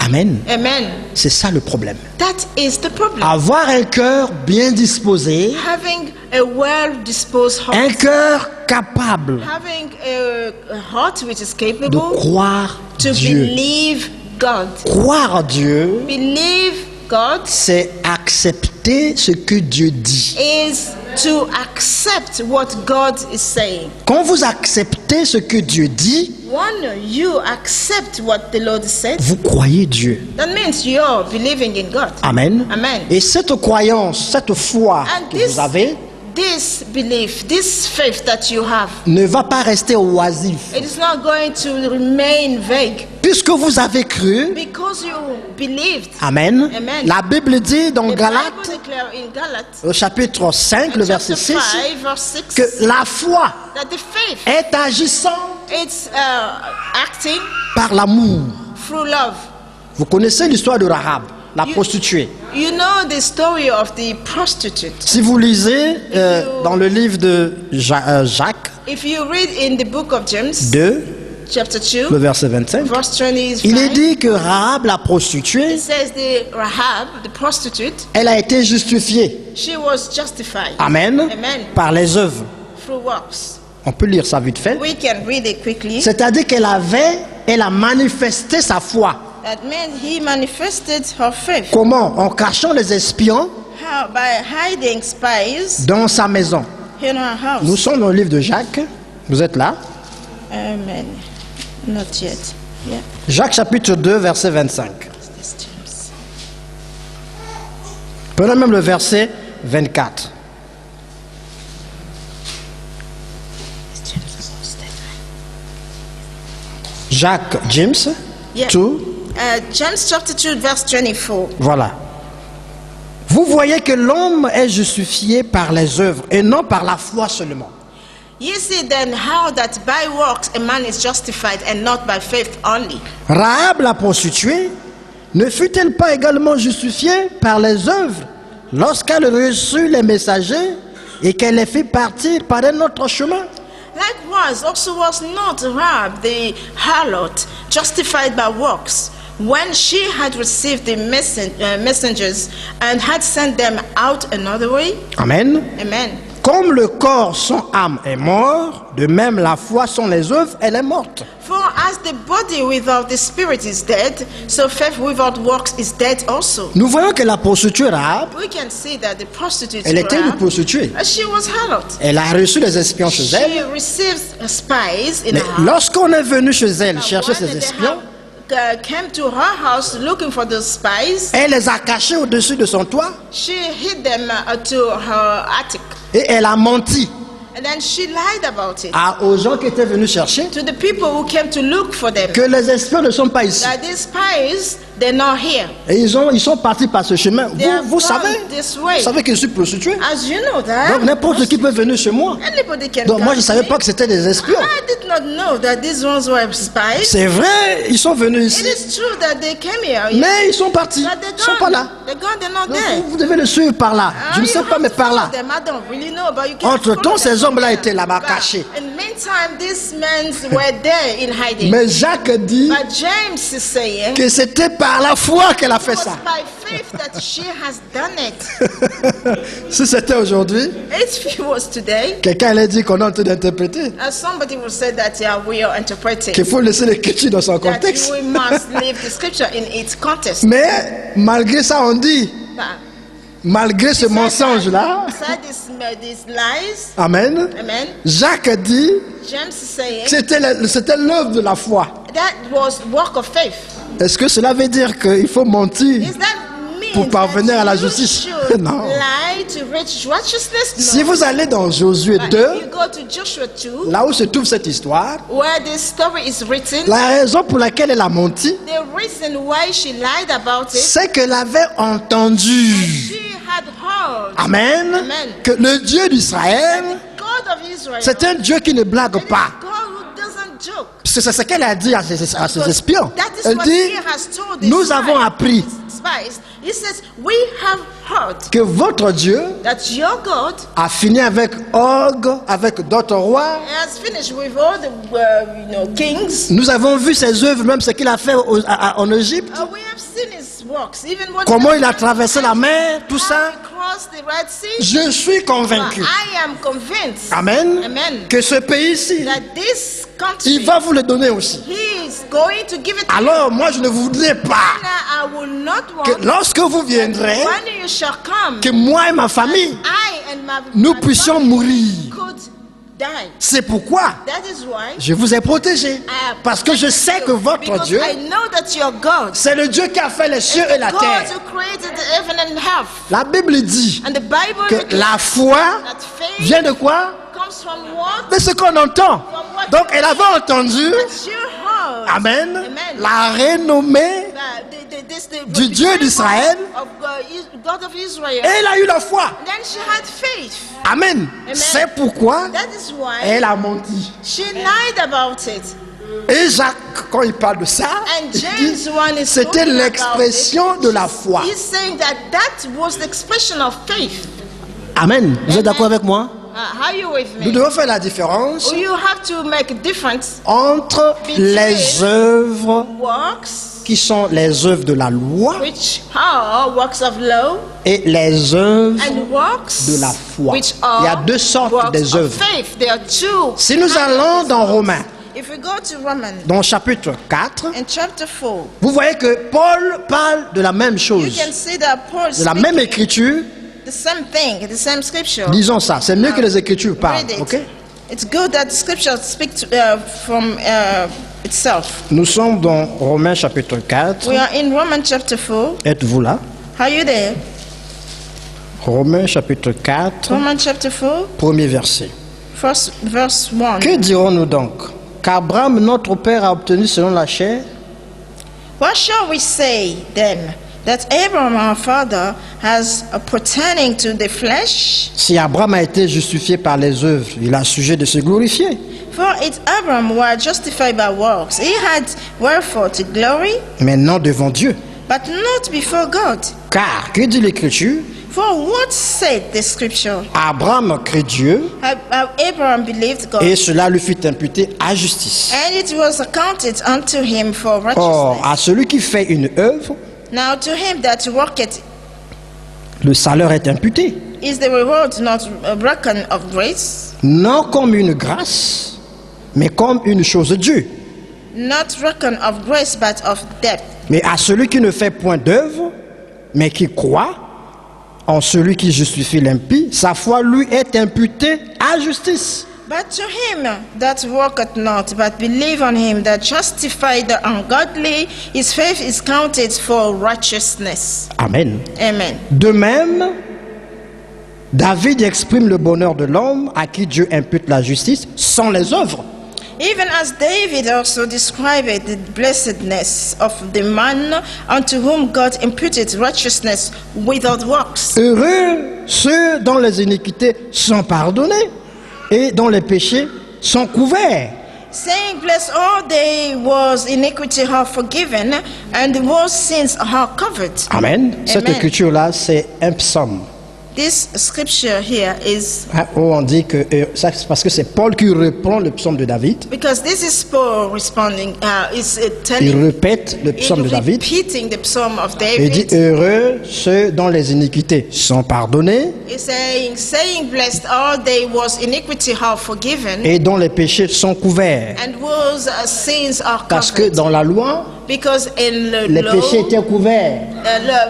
Amen. Amen. C'est ça le problème. That is the problem. Avoir un cœur bien disposé, Having a well-disposed un heart, cœur capable having a heart which is de capable croire to Dieu. believe God. Croire en Dieu, Believe God c'est accepter ce que Dieu dit. is to accept what God is saying. Quand vous acceptez ce que Dieu dit, When you accept what the Lord said, vous croyez Dieu. that means you're believing in God. Amen. Amen. Et cette croyance, cette foi And que vous avez this belief, this faith that you have, ne va pas rester oisif. it is not going to remain vague Puisque vous avez cru, because you believed. Amen. Amen. La Bible dit dans The Bible Galates, declares in Galates, au chapitre 5, le verset chapter 6, 5, verse 6, que la foi that the faith, est agissante it's acting par l'amour. through love. Vous connaissez l'histoire de Rahab, la prostituée. You know the story of the prostitute. Si vous lisez dans le livre de Jacques If you read in the book of James, 2, chapter le 2, verset 25, verse 25, il est dit que Rahab, la prostituée, it says the Rahab, the prostitute, elle a été justifiée. she was justified Amen. Amen. Par les œuvres. through works. On peut lire ça vite fait. We can read it quickly. C'est-à-dire elle a manifesté sa foi. That meant he manifested her faith. Comment? En cachant les espions How? By hiding spies dans sa maison. in her house. Nous sommes dans le livre de Jacques. Vous êtes là? Amen. Not yet. Yeah. Jacques chapitre 2, verset 25. This James. Prenons même le verset 24. This James is posted. Jacques, James, Yeah. 2, James chapter 2, verse 24. voilà. Vous voyez que l'homme est justifié par les œuvres et non par la foi seulement. Ye see then how that by works a man is justified and not by faith only. Rahab la prostituée ne fut-elle pas également justifiée par les œuvres lorsqu'elle reçut les messagers et qu'elle les fit partir par un autre chemin? Likewise, also was not Rahab the harlot justified by works when she had received the messengers and had sent them out another way? Amen. Amen. Comme le corps sans âme est mort, de même la foi sans les œuvres, elle est morte. For as the body without the spirit is dead, so faith without works is dead also. Nous voyons que la prostituée Rahab, We can see that the prostitute elle était une Rahab, prostituée. she was harlot. Elle a reçu les espions chez elle. She receives spies in Mais her house. lorsqu'on est venu chez elle chercher When ces they espions, came to her house looking for those spies, elle les a cachés au-dessus de son toit she hid them to her attic. et elle a menti And then she lied about it aux gens qui étaient venus chercher to the people who came to look for them. que les espions ne sont pas ici. That these spies, they're not here. Et ils sont partis par ce chemin. They have Vous gone savez, this way. vous savez que je suis prostituée. As you know that. Donc n'importe qui peut venir chez moi. Anybody can Donc moi come je ne to savais me. pas que c'était des espions. I did not know that these ones were spies. C'est vrai, ils sont venus It ici. is true that they came here. Mais ils sont partis. But Ils ne sont pas là. They're gone, they're not Donc, there. vous devez le suivre par là. Je ne You sais pas, have mais to par follow là. them. I don't really know, but you can Entre-temps, follow them. ces hommes-là étaient là-bas cachés. In the meantime, these men were there in hiding. Mais Jacques dit But James is saying que c'était par la foi qu'elle a fait it was ça. by faith that she has done it. Si c'était aujourd'hui, If it was today, quelqu'un allait dire qu'on est en train d'interpréter. somebody will say that we are interpreting. Qu'il faut laisser l'écriture dans son That contexte. we must leave the scripture in its context. Mais malgré ça, on dit, malgré ce mensonge-là, Said these lies. Amen, Amen. Jacques dit James is saying que c'était l'œuvre de la foi. that was work of faith. Est-ce que cela veut dire qu'il faut mentir Is that mean pour parvenir that à la you justice? should Non. lie to reach righteousness? No. Si vous allez dans Josué But 2, if you go to Joshua 2, là où se trouve cette histoire, where this story is written, la raison pour laquelle elle a menti, the reason why she lied about it, c'est qu'elle avait entendu, she had heard Amen, Amen. que le Dieu d'Israël, the God of Israel. c'est un Dieu qui ne blague It is pas. God who doesn't joke. Parce que c'est ce qu'elle a dit à ses espions. That is Elle what dit, he has told his nous avons appris spies. He says, we have heard que votre Dieu that your God a fini avec Og, avec d'autres rois. has finished with all the kings. Nous avons vu ses œuvres, même ce qu'il a fait en Égypte. We have seen his works, even what Comment il a traversé la mer, tout ça. He crossed the Red Sea. Je suis convaincu, I am convinced Amen, Amen. que ce pays-ci, that this il country, va vous le donner aussi. he is going to give it to Alors, moi, je ne voudrais pas you. I will not que want lorsque vous viendrez, when you shall come, que moi et ma famille, I and nous my puissions family mourir. could die. C'est pourquoi That is why je vous ai protégé. I have Parce que je sais que votre because Dieu, I know that your God c'est le Dieu qui a fait les cieux et la God terre. who created the heaven and earth. La Bible dit And the Bible que declares la foi that faith vient de quoi? comes from what? De ce qu'on entend. Donc elle avait entendu, That you heard. Amen, Amen. la renommée The du Dieu d'Israël. of God of Israel. Et elle a eu la foi. Then she had faith. Amen. C'est pourquoi That is why elle a menti. she lied about it. Et Jacques, quand il parle de ça, And il James dit, 1 is c'était talking l'expression about de it. la foi. He's saying that that was the expression of faith. Amen. Vous êtes d'accord avec moi? Are you with Nous me? devons faire la différence You have to make a difference entre les œuvres works qui sont les œuvres de la loi which are works of law et les œuvres and works de la foi. which Il y a are deux sortes works des of œuvres. faith. There are two. Si nous kinds of allons these dans works. Romains, If we go to Romans dans chapitre 4, in chapter 4, vous voyez que Paul parle de la même you chose, can see that Paul de la speaking même écriture. the same thing, the same scripture. Disons ça, c'est mieux que les écritures parlent. Read it. Ok? It's good that scripture speaks from itself. Nous sommes dans Romains chapitre 4. We are in Romans chapter 4. Êtes-vous là? Are you there? Romains chapitre 4, Romans chapter 4, premier verset. first verse 1. Que dirons-nous donc? Qu'Abraham, notre père, a obtenu selon la chair? What shall we say then? That Abraham our father has pertaining to the flesh? Si Abraham a été justifié par les œuvres, il a sujet de se glorifier. For it Abraham was justified by works. He had wherefore to glory, Maintenant devant Dieu. but not before God. Car, que dit l'Écriture? For what said the scripture? Abraham crut Dieu Abraham believed God, et cela lui fut imputé à justice. and it was accounted unto him for Or, righteousness. à celui qui fait une œuvre, Now to him that worketh le salaire est imputé, is the reward not reckoned of grace, non comme une grâce, mais comme une chose due. not reckoned of grace, but of debt. Mais à celui qui ne fait point d'œuvre, mais qui croit en celui qui justifie l'impie, sa foi lui est imputée à justice. But to him that worketh not, but believe on him that justified the ungodly, his faith is counted for righteousness. Amen. Amen. De même, David exprime le bonheur de l'homme à qui Dieu impute la justice sans les œuvres. Even as David also described the blessedness of the man unto whom God imputed righteousness without works. Heureux ceux dont les iniquités sont pardonnées et dont les péchés sont couverts. Saying, bless all they was iniquity are forgiven, and whose sins are covered. Amen. Cette Amen. écriture-là, c'est un psaume. This scripture here is Où on dit que ça, c'est parce que c'est Paul qui reprend le psaume de David. because this is Paul responding. Is Il telling, répète le psaume de David. repeating the psalm of Il dit David. heureux ceux dont les iniquités sont pardonnées He's saying, blessed are they whose iniquity are forgiven et dont les péchés sont couverts. and whose sins are Parce que covered. dans la loi, Because in the les law, péchés étaient couverts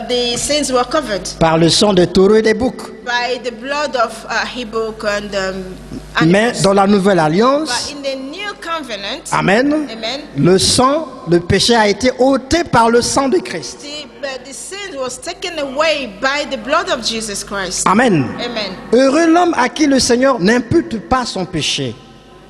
the sins were covered par le sang des taureaux et des boucs. by the blood of Hebrew and Mais animals. dans la nouvelle alliance, But in the new covenant, Amen, amen, le sang, le péché a été ôté par le sang de Christ. the sin was taken away by the blood of Jesus Christ. Amen. Amen. Heureux l'homme à qui le Seigneur n'impute pas son péché.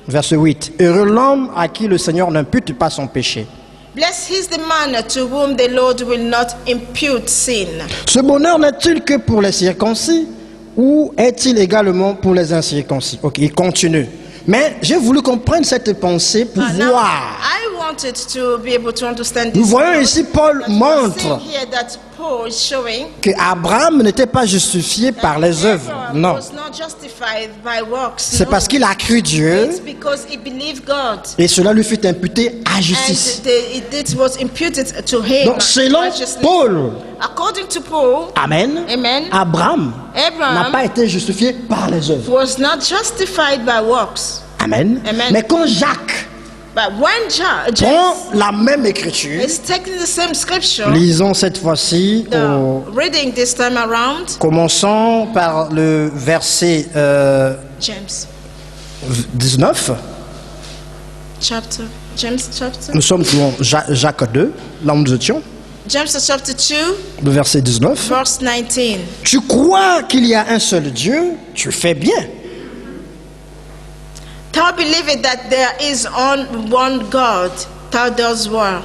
Verset 8. Heureux l'homme à qui le Seigneur n'impute pas son péché. Blessed is the man to whom the Lord will not impute sin. Ce bonheur n'est-il que pour les circoncis ou est-il également pour les incirconcis? Ok, il continue. Mais j'ai voulu comprendre cette pensée pour Now, voir. I wanted to be able to understand Nous this. voyons ici Paul But we are montre seeing here that Paul is showing que Abraham n'était pas justifié par les œuvres. Abraham Non. was not justified by works. C'est No. parce qu'il a cru Dieu It's because he believed God. et cela lui fut imputé à And justice. it was imputed to him. Donc selon righteousness. Paul, According to Paul, Amen, amen, Abraham n'a Abraham pas été justifié par les œuvres. was not justified by works. Amen. Amen. Mais quand Jacques But when James prend la même écriture, is taking the same scripture, lisons cette fois-ci, reading this time around, commençons par le verset James 19. chapter, Nous sommes dans Jacques 2, là où nous étions, James chapter 2, le verset 19. verse 19. Tu crois qu'il y a un seul Dieu, tu fais bien. Thou believest that there is one God, thou does well.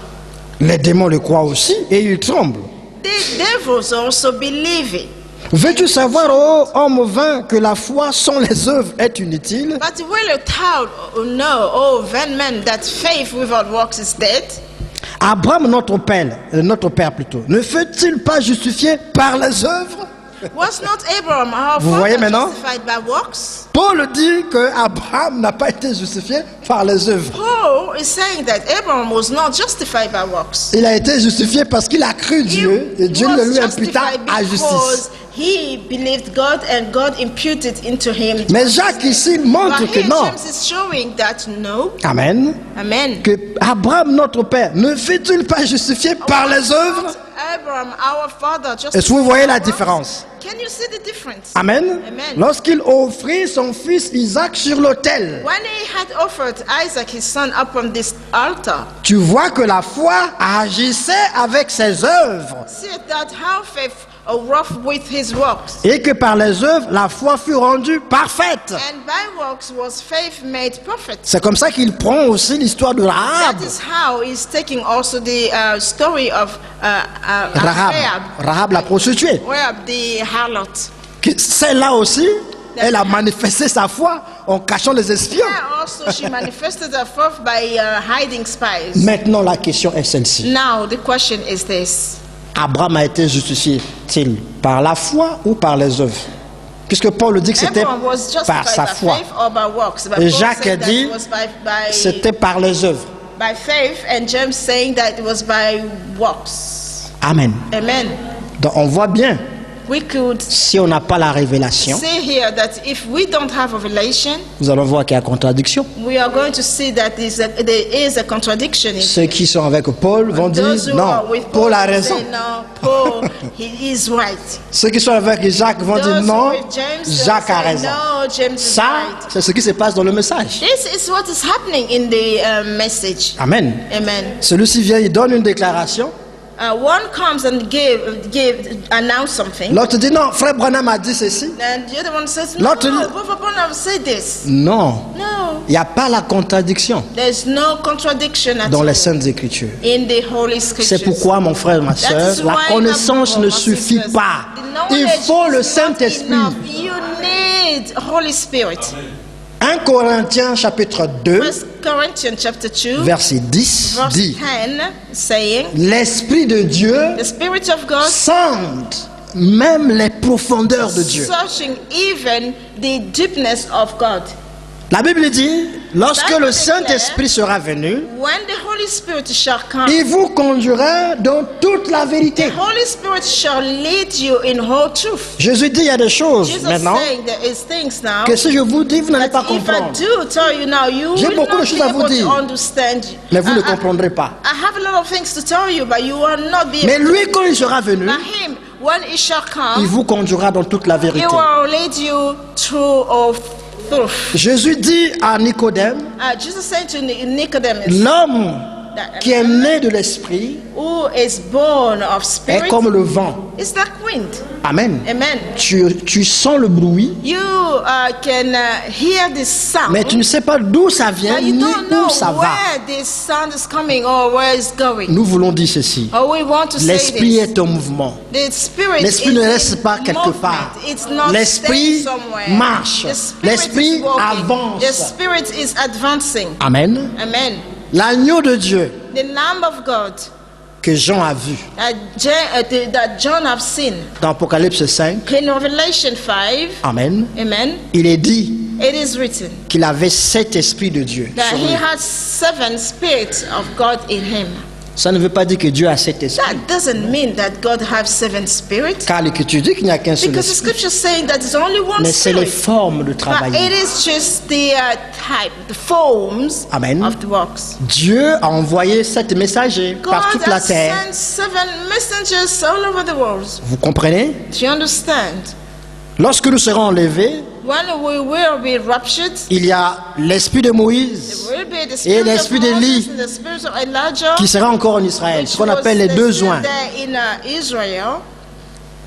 Les démons le croient aussi et ils tremblent. The devils also believe it. Veux-tu savoir, ô homme vain, que la foi sans les œuvres est inutile? But will thou know, O vain man, that faith without works is dead? Abraham, notre père plutôt, ne fut-il pas justifié par les œuvres? Was not Abraham our Vous voyez father maintenant? justified by works? Paul dit que Abraham n'a pas été justifié par les œuvres. Paul is saying that Abraham was not justified by works. Il a été justifié parce qu'il a cru Dieu et Dieu le was lui imputa justified à justice. because he believed God and God imputed into him. Mais Jacques ici montre But que here non. James is showing that no, Amen. amen. Que Abraham, notre père, ne fut-il pas justifié par les œuvres? Abraham, our father, Est-ce que vous voyez la différence? Can you see the difference? Amen. Amen. Lorsqu'il offrit son fils Isaac sur l'autel, When he had offered Isaac his son upon this altar, tu vois que la foi agissait avec ses œuvres see that how faith wrought with his works, et que par les œuvres, la foi fut rendue parfaite. and by works was faith made perfect. C'est comme ça qu'il prend aussi l'histoire de Rahab. That is how he's taking also the story of Rahab la prostituée. Rahab the harlot. Que celle-là aussi, elle a manifesté sa foi en cachant les espions. There also she manifested her faith by hiding spies. Maintenant, la question est celle-ci. Now the question is this: Abraham a été justifié-t-il par la foi ou par les œuvres? Puisque Paul dit que c'était Abraham was par justified sa by foi. faith or by works. But Et Paul Jacques said that dit it was c'était par les œuvres. by faith, and James saying that it was by works. Amen. Amen. Donc on voit bien, We could si on n'a pas la révélation, see here that if we don't have revelation, nous allons voir qu'il y a contradiction. we are going to see that there is a contradiction in Ceux qui sont avec Paul vont dire those who non, are with Paul a Paul raison. say no, Paul, he is right. Ceux qui sont avec Jacques vont dire Those who non, are with James Jacques a say raison. no, James is Ça, right. c'est ce qui se passe dans le message. This is what is happening in the message. Amen. Amen. Celui-ci vient, il donne une déclaration. One comes and announce something, L'autre dit non, frère Branham a dit ceci. and the other one says, no, L'autre dit- Prophet Branham said this. Non, No, il n'y a pas la contradiction there's no contradiction at dans all les Saintes Écritures. in the Holy Scriptures. C'est pourquoi, mon frère, ma That soeur, is la why, connaissance my ne brothers suffit and sisters, pas. the Il knowledge faut le is not Saint-Esprit. enough. You need Holy Spirit. 1 Corinthiens chapitre 2, 1 Corinthians chapter 2, verset 10 verse dit: 10, saying, l'Esprit de Dieu the Spirit of God sonde même les profondeurs de Dieu. searching even the deepness of God. La Bible dit, lorsque Bible le declare, Saint-Esprit sera venu, When the Holy Spirit shall come, il vous conduira dans toute la vérité. the Holy Spirit shall lead you in whole truth. Jésus dit, il y a des choses Jesus maintenant saying there is things now que si je vous dis, vous n'allez pas that if I comprendre. do tell you now, you J'ai will beaucoup de not choses be à vous able dire, to understand. Mais vous ne I comprendrez pas. have a lot of things to tell you, but you will not be Mais able lui, quand il sera venu, to. But him, when he shall il come, vous conduira dans toute la he vérité. will lead you through all truth. Jésus dit à Nicodème, Jesus said to Nicodemus, l'homme qui est né de l'Esprit who is born of est spirit comme le vent. is like wind. Amen. Amen. Tu sens le bruit, You can hear the sound, mais tu ne sais pas d'où ça vient but you ni don't know où ça va. where this sound is coming or where it's going. Nous voulons dire ceci. Or we want to say L'Esprit this. est en mouvement. The spirit L'Esprit is ne in reste pas quelque movement. part. It's not L'Esprit staying somewhere. marche. The spirit L'Esprit is walking. avance. The spirit is advancing. Amen. Amen. L'agneau de Dieu The Lamb of God que Jean a vu that John have seen dans Apocalypse 5. in Revelation 5. Amen. Amen. Il est dit It is written qu'il avait 7 esprits de Dieu that sur he lui. has 7 spirits of God in him. Ça ne veut pas dire que Dieu a 7 esprits. That doesn't mean that God has 7 spirits, Car l'Écriture dit qu'il n'y a qu'un seul because the esprit. scripture is saying that there's only one Mais c'est les spirit. formes de But it travailler. is just the type, the forms Amen. of the works. Dieu a envoyé 7 messagers par God toute la has terre. sent 7 messengers all over the world. Vous comprenez? Do you understand? Lorsque nous serons enlevés, When we will be raptured, il y a l'esprit de there Moïse will be the spirit of l'esprit d'Élie Moses and the spirit of Elijah, qui sera encore en Israël, which ce qu'on was appelle les the deux spirit oins. there in Israel.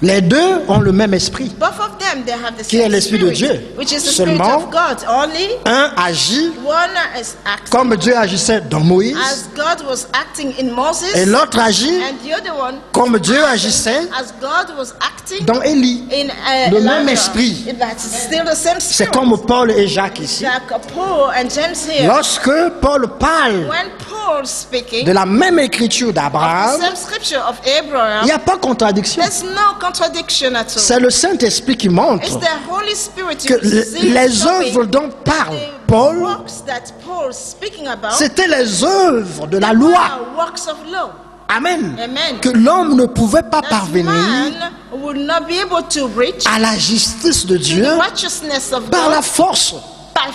Les deux ont le même esprit. Both of them, they have the Qui est same l'esprit de spirit, Dieu. which is the Seulement, spirit of God. Only Un agit one is acting comme Dieu agissait dans Moïse as God was acting in Moses, et l'autre agit and the other one comme Dieu agissait as God was acting dans Élie. in Le même Elijah. esprit. That's still the same C'est spirit. comme Paul et Jacques ici. Like Paul and James here. Lorsque Paul parle When Paul speaking de la même écriture the d'Abraham, same scripture of il Abraham, n'y a pas contradiction. there's no contradiction at all. C'est le Saint-Esprit qui It's montre the Holy Spirit que who is les showing œuvres dont parle the Paul, works that Paul is speaking about c'était les œuvres de la loi. are works of law. Amen. Amen. Que l'homme ne pouvait pas That parvenir man would not be able to reach à la justice de to Dieu the righteousness of par God la force, by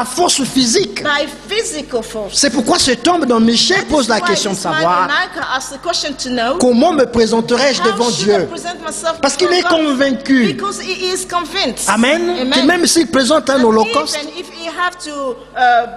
force, physique. by physical force. C'est pourquoi cet homme dans Michée That pose is la why question de this man savoir in Micah asked the question to know comment me présenterai-je how devant should I Dieu. present myself Parce qu'il before est God? convaincu, Because he is convinced. amen, que même s'il présente un And holocauste, even if he have to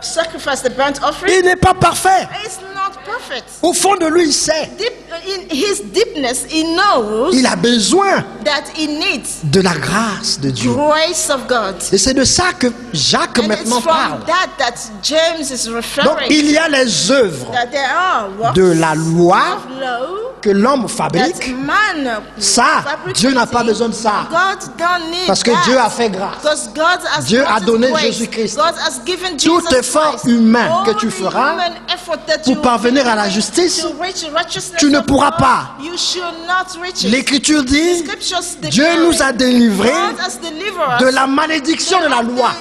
sacrifice the burnt offering, il n'est pas parfait. it's not perfect. Au fond de lui, il sait, Deep, in his deepness, he knows il a besoin that he needs de la grâce de Dieu. grace of God. Et c'est de ça que Jacques And it's maintenant from parle. that James is Donc referring il y to, a les œuvres that there are works de la loi of law que l'homme that fabrique. man Ça, fabricating. Dieu n'a pas besoin de ça. God don't need Parce que that. Dieu a fait grâce. Because God has Dieu a granted donné grace. Jésus-Christ. God has given Tout Jesus effort Christ. humain All que tu the feras human effort that pour you parvenir à la make justice, to reach righteousness tu ne of pourras God, pas. You should not reach it. L'Écriture dit, Scriptures Dieu declare nous a délivrés God has delivered de us la malédiction de la loi.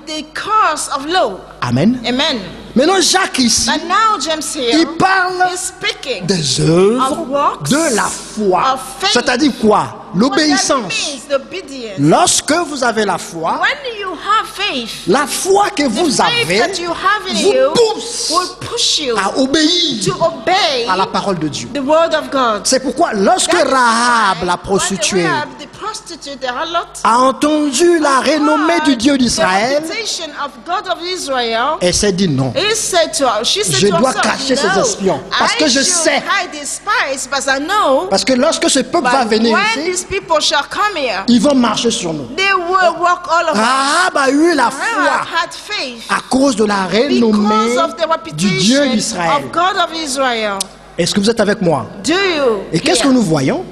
the curse of law. Amen. Amen. Maintenant, Jacques ici, But now James here il parle is speaking des œuvres of works, de la foi. of faith. C'est-à-dire quoi? what that L'obéissance. means, the obedience. Lorsque vous avez la foi, When you have faith, la foi que the vous faith avez that you have in vous you pousse will push you à obéir to obey à la parole de Dieu. the word of God. C'est pourquoi lorsque That is Rahab, why la when prostituée, Rahab, the prostitute, the harlot, a entendu la renommée du Dieu the d'Israël, reputation of God of Israel, elle s'est dit non. he said to her, she said Je to dois herself, cacher ces no, espions, parce que I je should sais. hide these spies, but I know Parce que lorsque ce peuple va but venir when ici, these people shall come here, ils vont marcher sur nous. they will walk all over. Rahab a eu la Rahab foi had faith à cause de la renommée because of the du Dieu reputation d'Israël. of God of Israel. Est-ce que vous êtes avec moi? Do you? Et qu'est-ce que hear? nous voyons?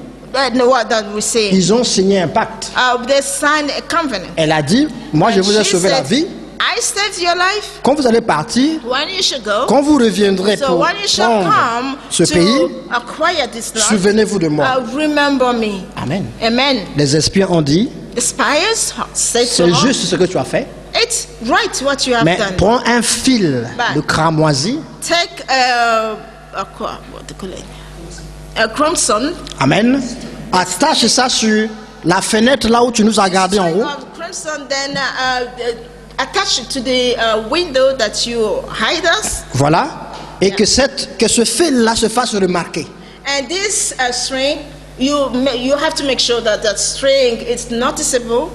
Know what that we say? Ils ont signé un pacte. They signed a covenant. Elle a dit, moi je And vous ai she sauvé la said, vie, I saved your life. Quand vous allez partir, When you should go. quand vous reviendrez So pour when you shall prendre come ce pays, to acquire this land, souvenez-vous de moi. remember me. Amen. Amen. Les espions ont dit, The spies said to c'est her, juste ce que tu as fait, it's right what you have mais done. prends un fil de cramoisi. Take what do you call it? A crimson. Amen. Attache ça sur la fenêtre là où tu nous as gardés en haut. Crimson, then attach it to the window that you hide us. Voilà. Et que ce fil-là se fasse remarquer. And this string, you have to make sure that that string is noticeable.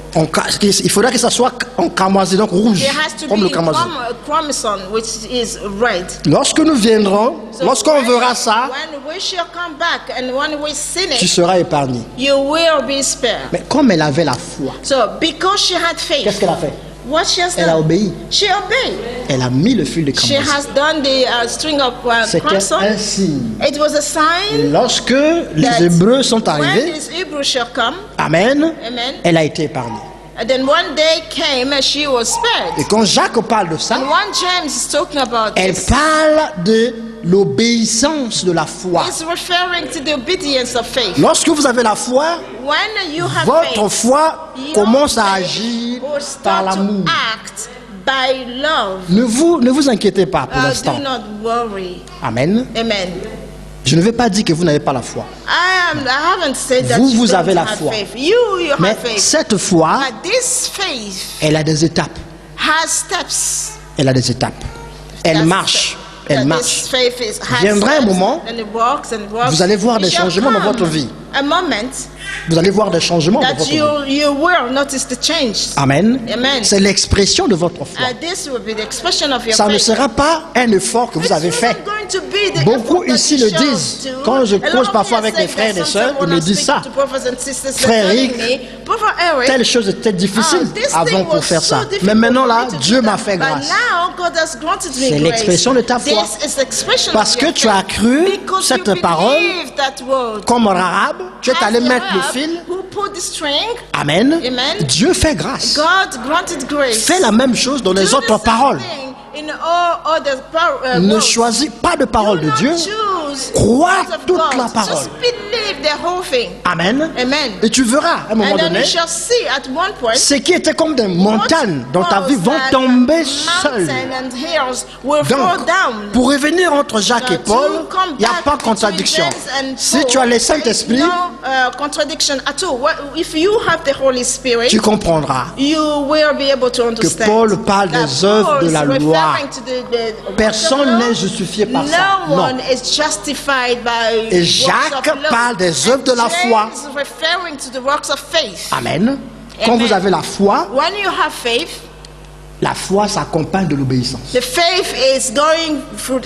Il faudrait que ça soit en cramoisi, donc rouge, There has to comme be le cramoisi. crimson, which is red. Lorsque nous viendrons, So lorsqu'on verra ça, when we shall come back and when we see tu it, seras épargné. you will be spared. Mais comme elle avait la foi, So because she had qu'est-ce faith, qu'elle a fait? what she has Elle a done, obéi. she obeyed. Elle a mis le fil de She cramoisi. has done the string of C'était crimson. un signe. It was a sign Lorsque that les Hébreux sont when arrivés, these Hebrews shall come, Amen, amen, elle a été épargnée. and then one day came and she was spared. Et quand Jacques parle de ça, And when James is talking about elle this, parle de l'obéissance de la foi. he's referring to the obedience of faith. Lorsque vous avez la foi, When you have votre faith, foi your commence à faith agir will par start l'amour. to act by love. Ne vous inquiétez pas pour Do l'instant. not worry. Amen. Amen. Je ne vais pas dire que vous n'avez pas la foi. I haven't said that Vous you avez don't la have foi. faith. You Mais have faith. cette foi, But this faith elle a des étapes. has steps. Elle a des étapes. Elle That's marche. Elle that marche. this faith has Viendra un steps, moment, and it walks and it walks. vous allez voir It des shall changements dans come votre vie. A moment Vous allez voir des changements dans that votre vie. you will notice the change. Amen. Amen. C'est l'expression de votre foi. This will be the expression of your Ça ne faith. sera pas un effort que vous avez It's fait. not going to be the Beaucoup effort that ici you le showed disent. to. Quand je A lot cause of parfois you avec say mes frères et that sœurs, sometimes ils when me I disent speak ça. to brothers and sisters, Frère they're telling Eric, me, Brother Eric, Telle chose était difficile this avant thing pour was faire so ça. difficult Mais maintenant for là, me to do Dieu m'a that. fait But grâce. now God has granted me C'est grace. l'expression de ta foi. This is the expression Parce of que your tu as faith. cru Because cette you parole believed that word. comme Rahab, tu es As allé the mettre le Arab fil. who put the string, Amen. Amen. Dieu fait grâce. God granted grace. Fais la même chose dans les Do the autres same paroles. thing in all other Ne words. choisis pas de parole Do de not Dieu. choose Crois words of toute God. la parole. Just believe the whole thing. Amen. Amen. Et tu verras à un moment And then donné, you shall see at one point ce qui était comme des montagnes dans ta vie vont like tomber seules. mountains and hills will Donc, fall down. pour revenir entre Jacques et Paul, il n'y a pas de contradiction. Si tu as le Saint-Esprit, no contradiction at all. If you have the Holy Spirit, tu comprendras you will be able to que understand. Paul parle that des œuvres Paul de la is loi. referring to the Personne n'est justifié par ça. No Non. one is justified by Et works Jacques of law. parle des œuvres de la And foi. James is referring to the works of faith. Amen. Quand Amen. vous avez la foi, When you have faith, la foi s'accompagne de l'obéissance. the faith is going through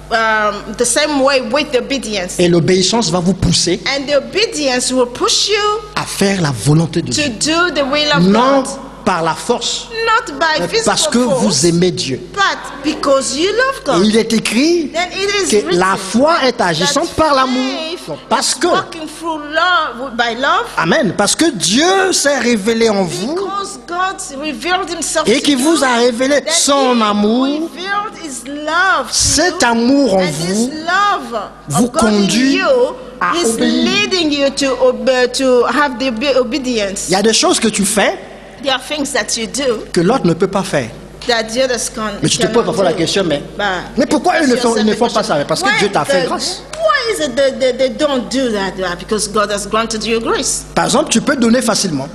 the same way with the obedience. Et l'obéissance va vous pousser And the obedience will push you à faire la volonté de to Dieu. do the will of Non God. par la force, Not by mais physical parce que force, vous aimez Dieu. but because you love Et God. il est écrit Then it is que written la foi est agissante that par l'amour. faith Donc, parce is que, walking through love, by love, Amen, parce que Dieu s'est révélé en vous because God revealed himself et to qui vous you, a révélé that son he amour. revealed his love to Cet you, amour en and this vous love vous of God in conduit you à is obéir. leading you to have the obedience. Il y a des choses que tu fais There are things that you do que l'autre ne peut pas faire. that the others Mais tu te cannot poses parfois la do. question, mais But pourquoi eux ne font, ils ne font yourself pas ça? Parce que Why Dieu t'a fait the- grâce. Why is it that they don't do that? Because God has granted you grace. Par exemple, tu peux donner facilement.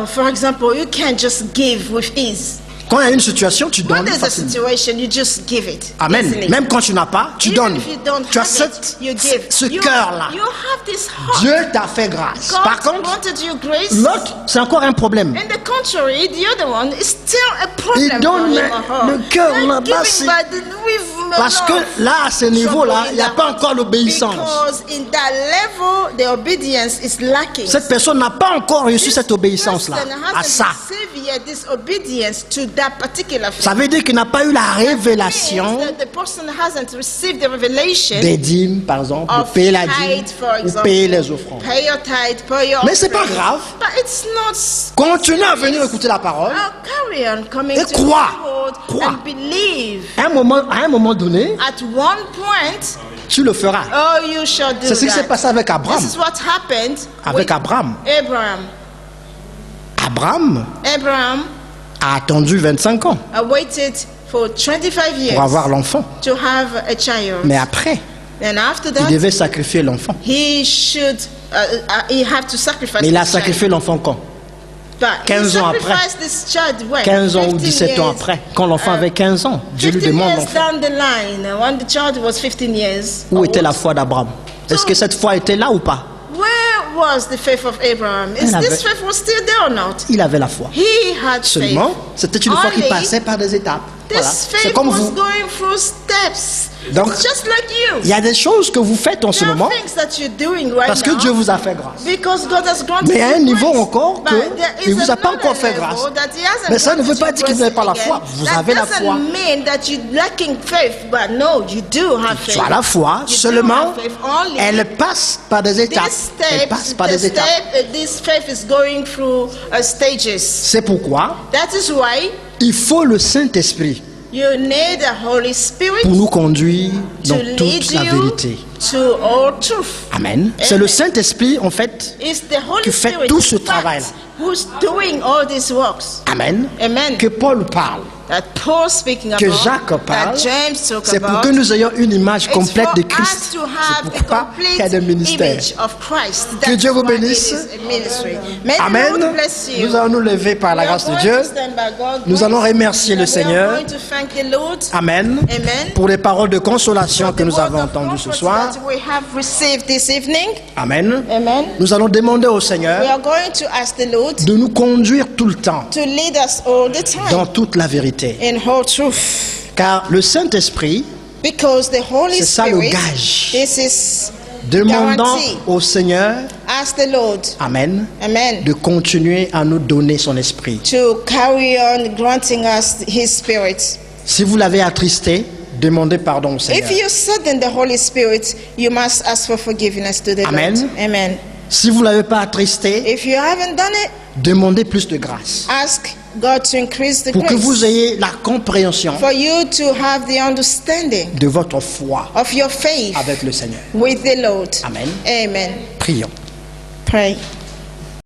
For example, you can't just give with ease. Quand il y a une situation, tu When donnes there's a facilement. situation, you just give it. Amen. easily. Même quand tu n'as pas, tu Even donnes. if you don't Tu as have it, you give. ce You- cœur-là. You have this heart. Dieu t'a fait grâce. God Par contre, granted you grace. l'autre, c'est encore un problème. And the contrary, the other one is still a problem. Il donne for him or her. le cœur Not là-bas, giving, c'est- but with Parce que love. là, à ce niveau-là, Trouble in il n'y a the pas heart. encore l'obéissance. Because in that level, the obedience is lacking. Cette personne n'a pas encore reçu This cette obéissance-là, person à hasn't ça. received yet this obedience to that particular faith. Ça veut dire qu'il n'a pas eu la That révélation means that the person hasn't received the revelation des dîmes, par exemple, de of payer la dîme tithe, for ou example. payer les offrandes. Pay your tithe, pay your Mais c'est pas offering. grave. But it's not. Continue à venir écouter la parole. Carry on coming Et to crois. Lord Crois. and believe. À un moment donné, At one point, tu le feras. oh, you shall do C'est ce qui s'est that. passé avec Abraham. This is what happened Avec with Abraham. Abraham. Abraham Abraham a attendu 25 ans waited for 25 years pour avoir l'enfant. to have a child. Mais après, And after il that, devait sacrifier l'enfant. he had to sacrifice Mais il a this child. sacrifié l'enfant quand? But 15 he ans après. sacrificed this child when? 15 ans ou 15 17 ans years, après, quand l'enfant avait 15 ans. Dieu lui 15 demande years l'enfant. down the line, when the child was 15 years Où old, était la foi d'Abraham? Est-ce que cette foi était là ou pas? where was the faith of Abraham? Is Elle avait- this faith was still there or not? Il avait la foi. He had Seulement, faith. c'était une foi qui Only passait par des étapes. Voilà. This C'est faith comme was vous. going through steps. Donc, It's just like Il you. y a des choses que vous faites en ce There are moment things that you're doing right parce que now Dieu vous a fait grâce. because God has granted Mais il y a un you niveau grace. encore que But there il is vous a pas another encore fait level grâce. that he hasn't Mais ça ne veut granted pas you dire que vous grace n'avez pas la again. foi. Vous That avez la doesn't foi. mean that you're lacking faith, but no, you do have faith. Tu as la foi, You do seulement have faith. Only elle passe par des étapes. this Elle passe step, par des étapes. this faith is going through stages. C'est pourquoi That is why il faut le Saint-Esprit you need the Holy Spirit pour nous conduire to dans lead toute la you vérité. to all truth. Amen. C'est le Saint-Esprit, en fait, It's the Holy qui fait Spirit tout ce in fact, travail-là. who's doing all these works. Amen, Amen. que Paul parle. That Paul speaking Que about, Jacques parle. that James talk C'est pour about. que nous ayons une image It's complète for de us Christ. to C'est have pourquoi a il y a des complete ministères. image of Christ. Que That's Dieu vous why it bénisse. is a ministry. May the Amen. Lord bless you. Nous allons nous lever par la We are grâce de going Dieu. to stand by God's Nous grace. allons remercier le And we are Seigneur. going to thank the Lord. Amen. Amen. Pour les paroles de consolation For que the nous word avons of entendues ce comfort soir. that we have received this evening. Amen. Amen. Nous allons demander au We Seigneur are going to ask the Lord de nous conduire tout le temps to lead us all the dans time toute la vérité. in whole truth. Car le Saint-Esprit, Because the Holy c'est ça le Spirit, gage. this is Demandant guarantee. au Seigneur, Ask the Lord, Amen, amen, de continuer à nous donner son esprit. to carry on granting us His Spirit. Si vous l'avez attristé, demandez pardon au Seigneur. If you sadden the Holy Spirit, you must ask for forgiveness to the Amen. Lord. Amen. Si vous ne l'avez pas attristé, If you haven't done it, demandez plus de grâce. ask God to increase the Pour que vous grace. ayez la compréhension For you to have the understanding de votre foi of your faith avec le Seigneur. with the Lord. Amen. Amen. Prions. Pray.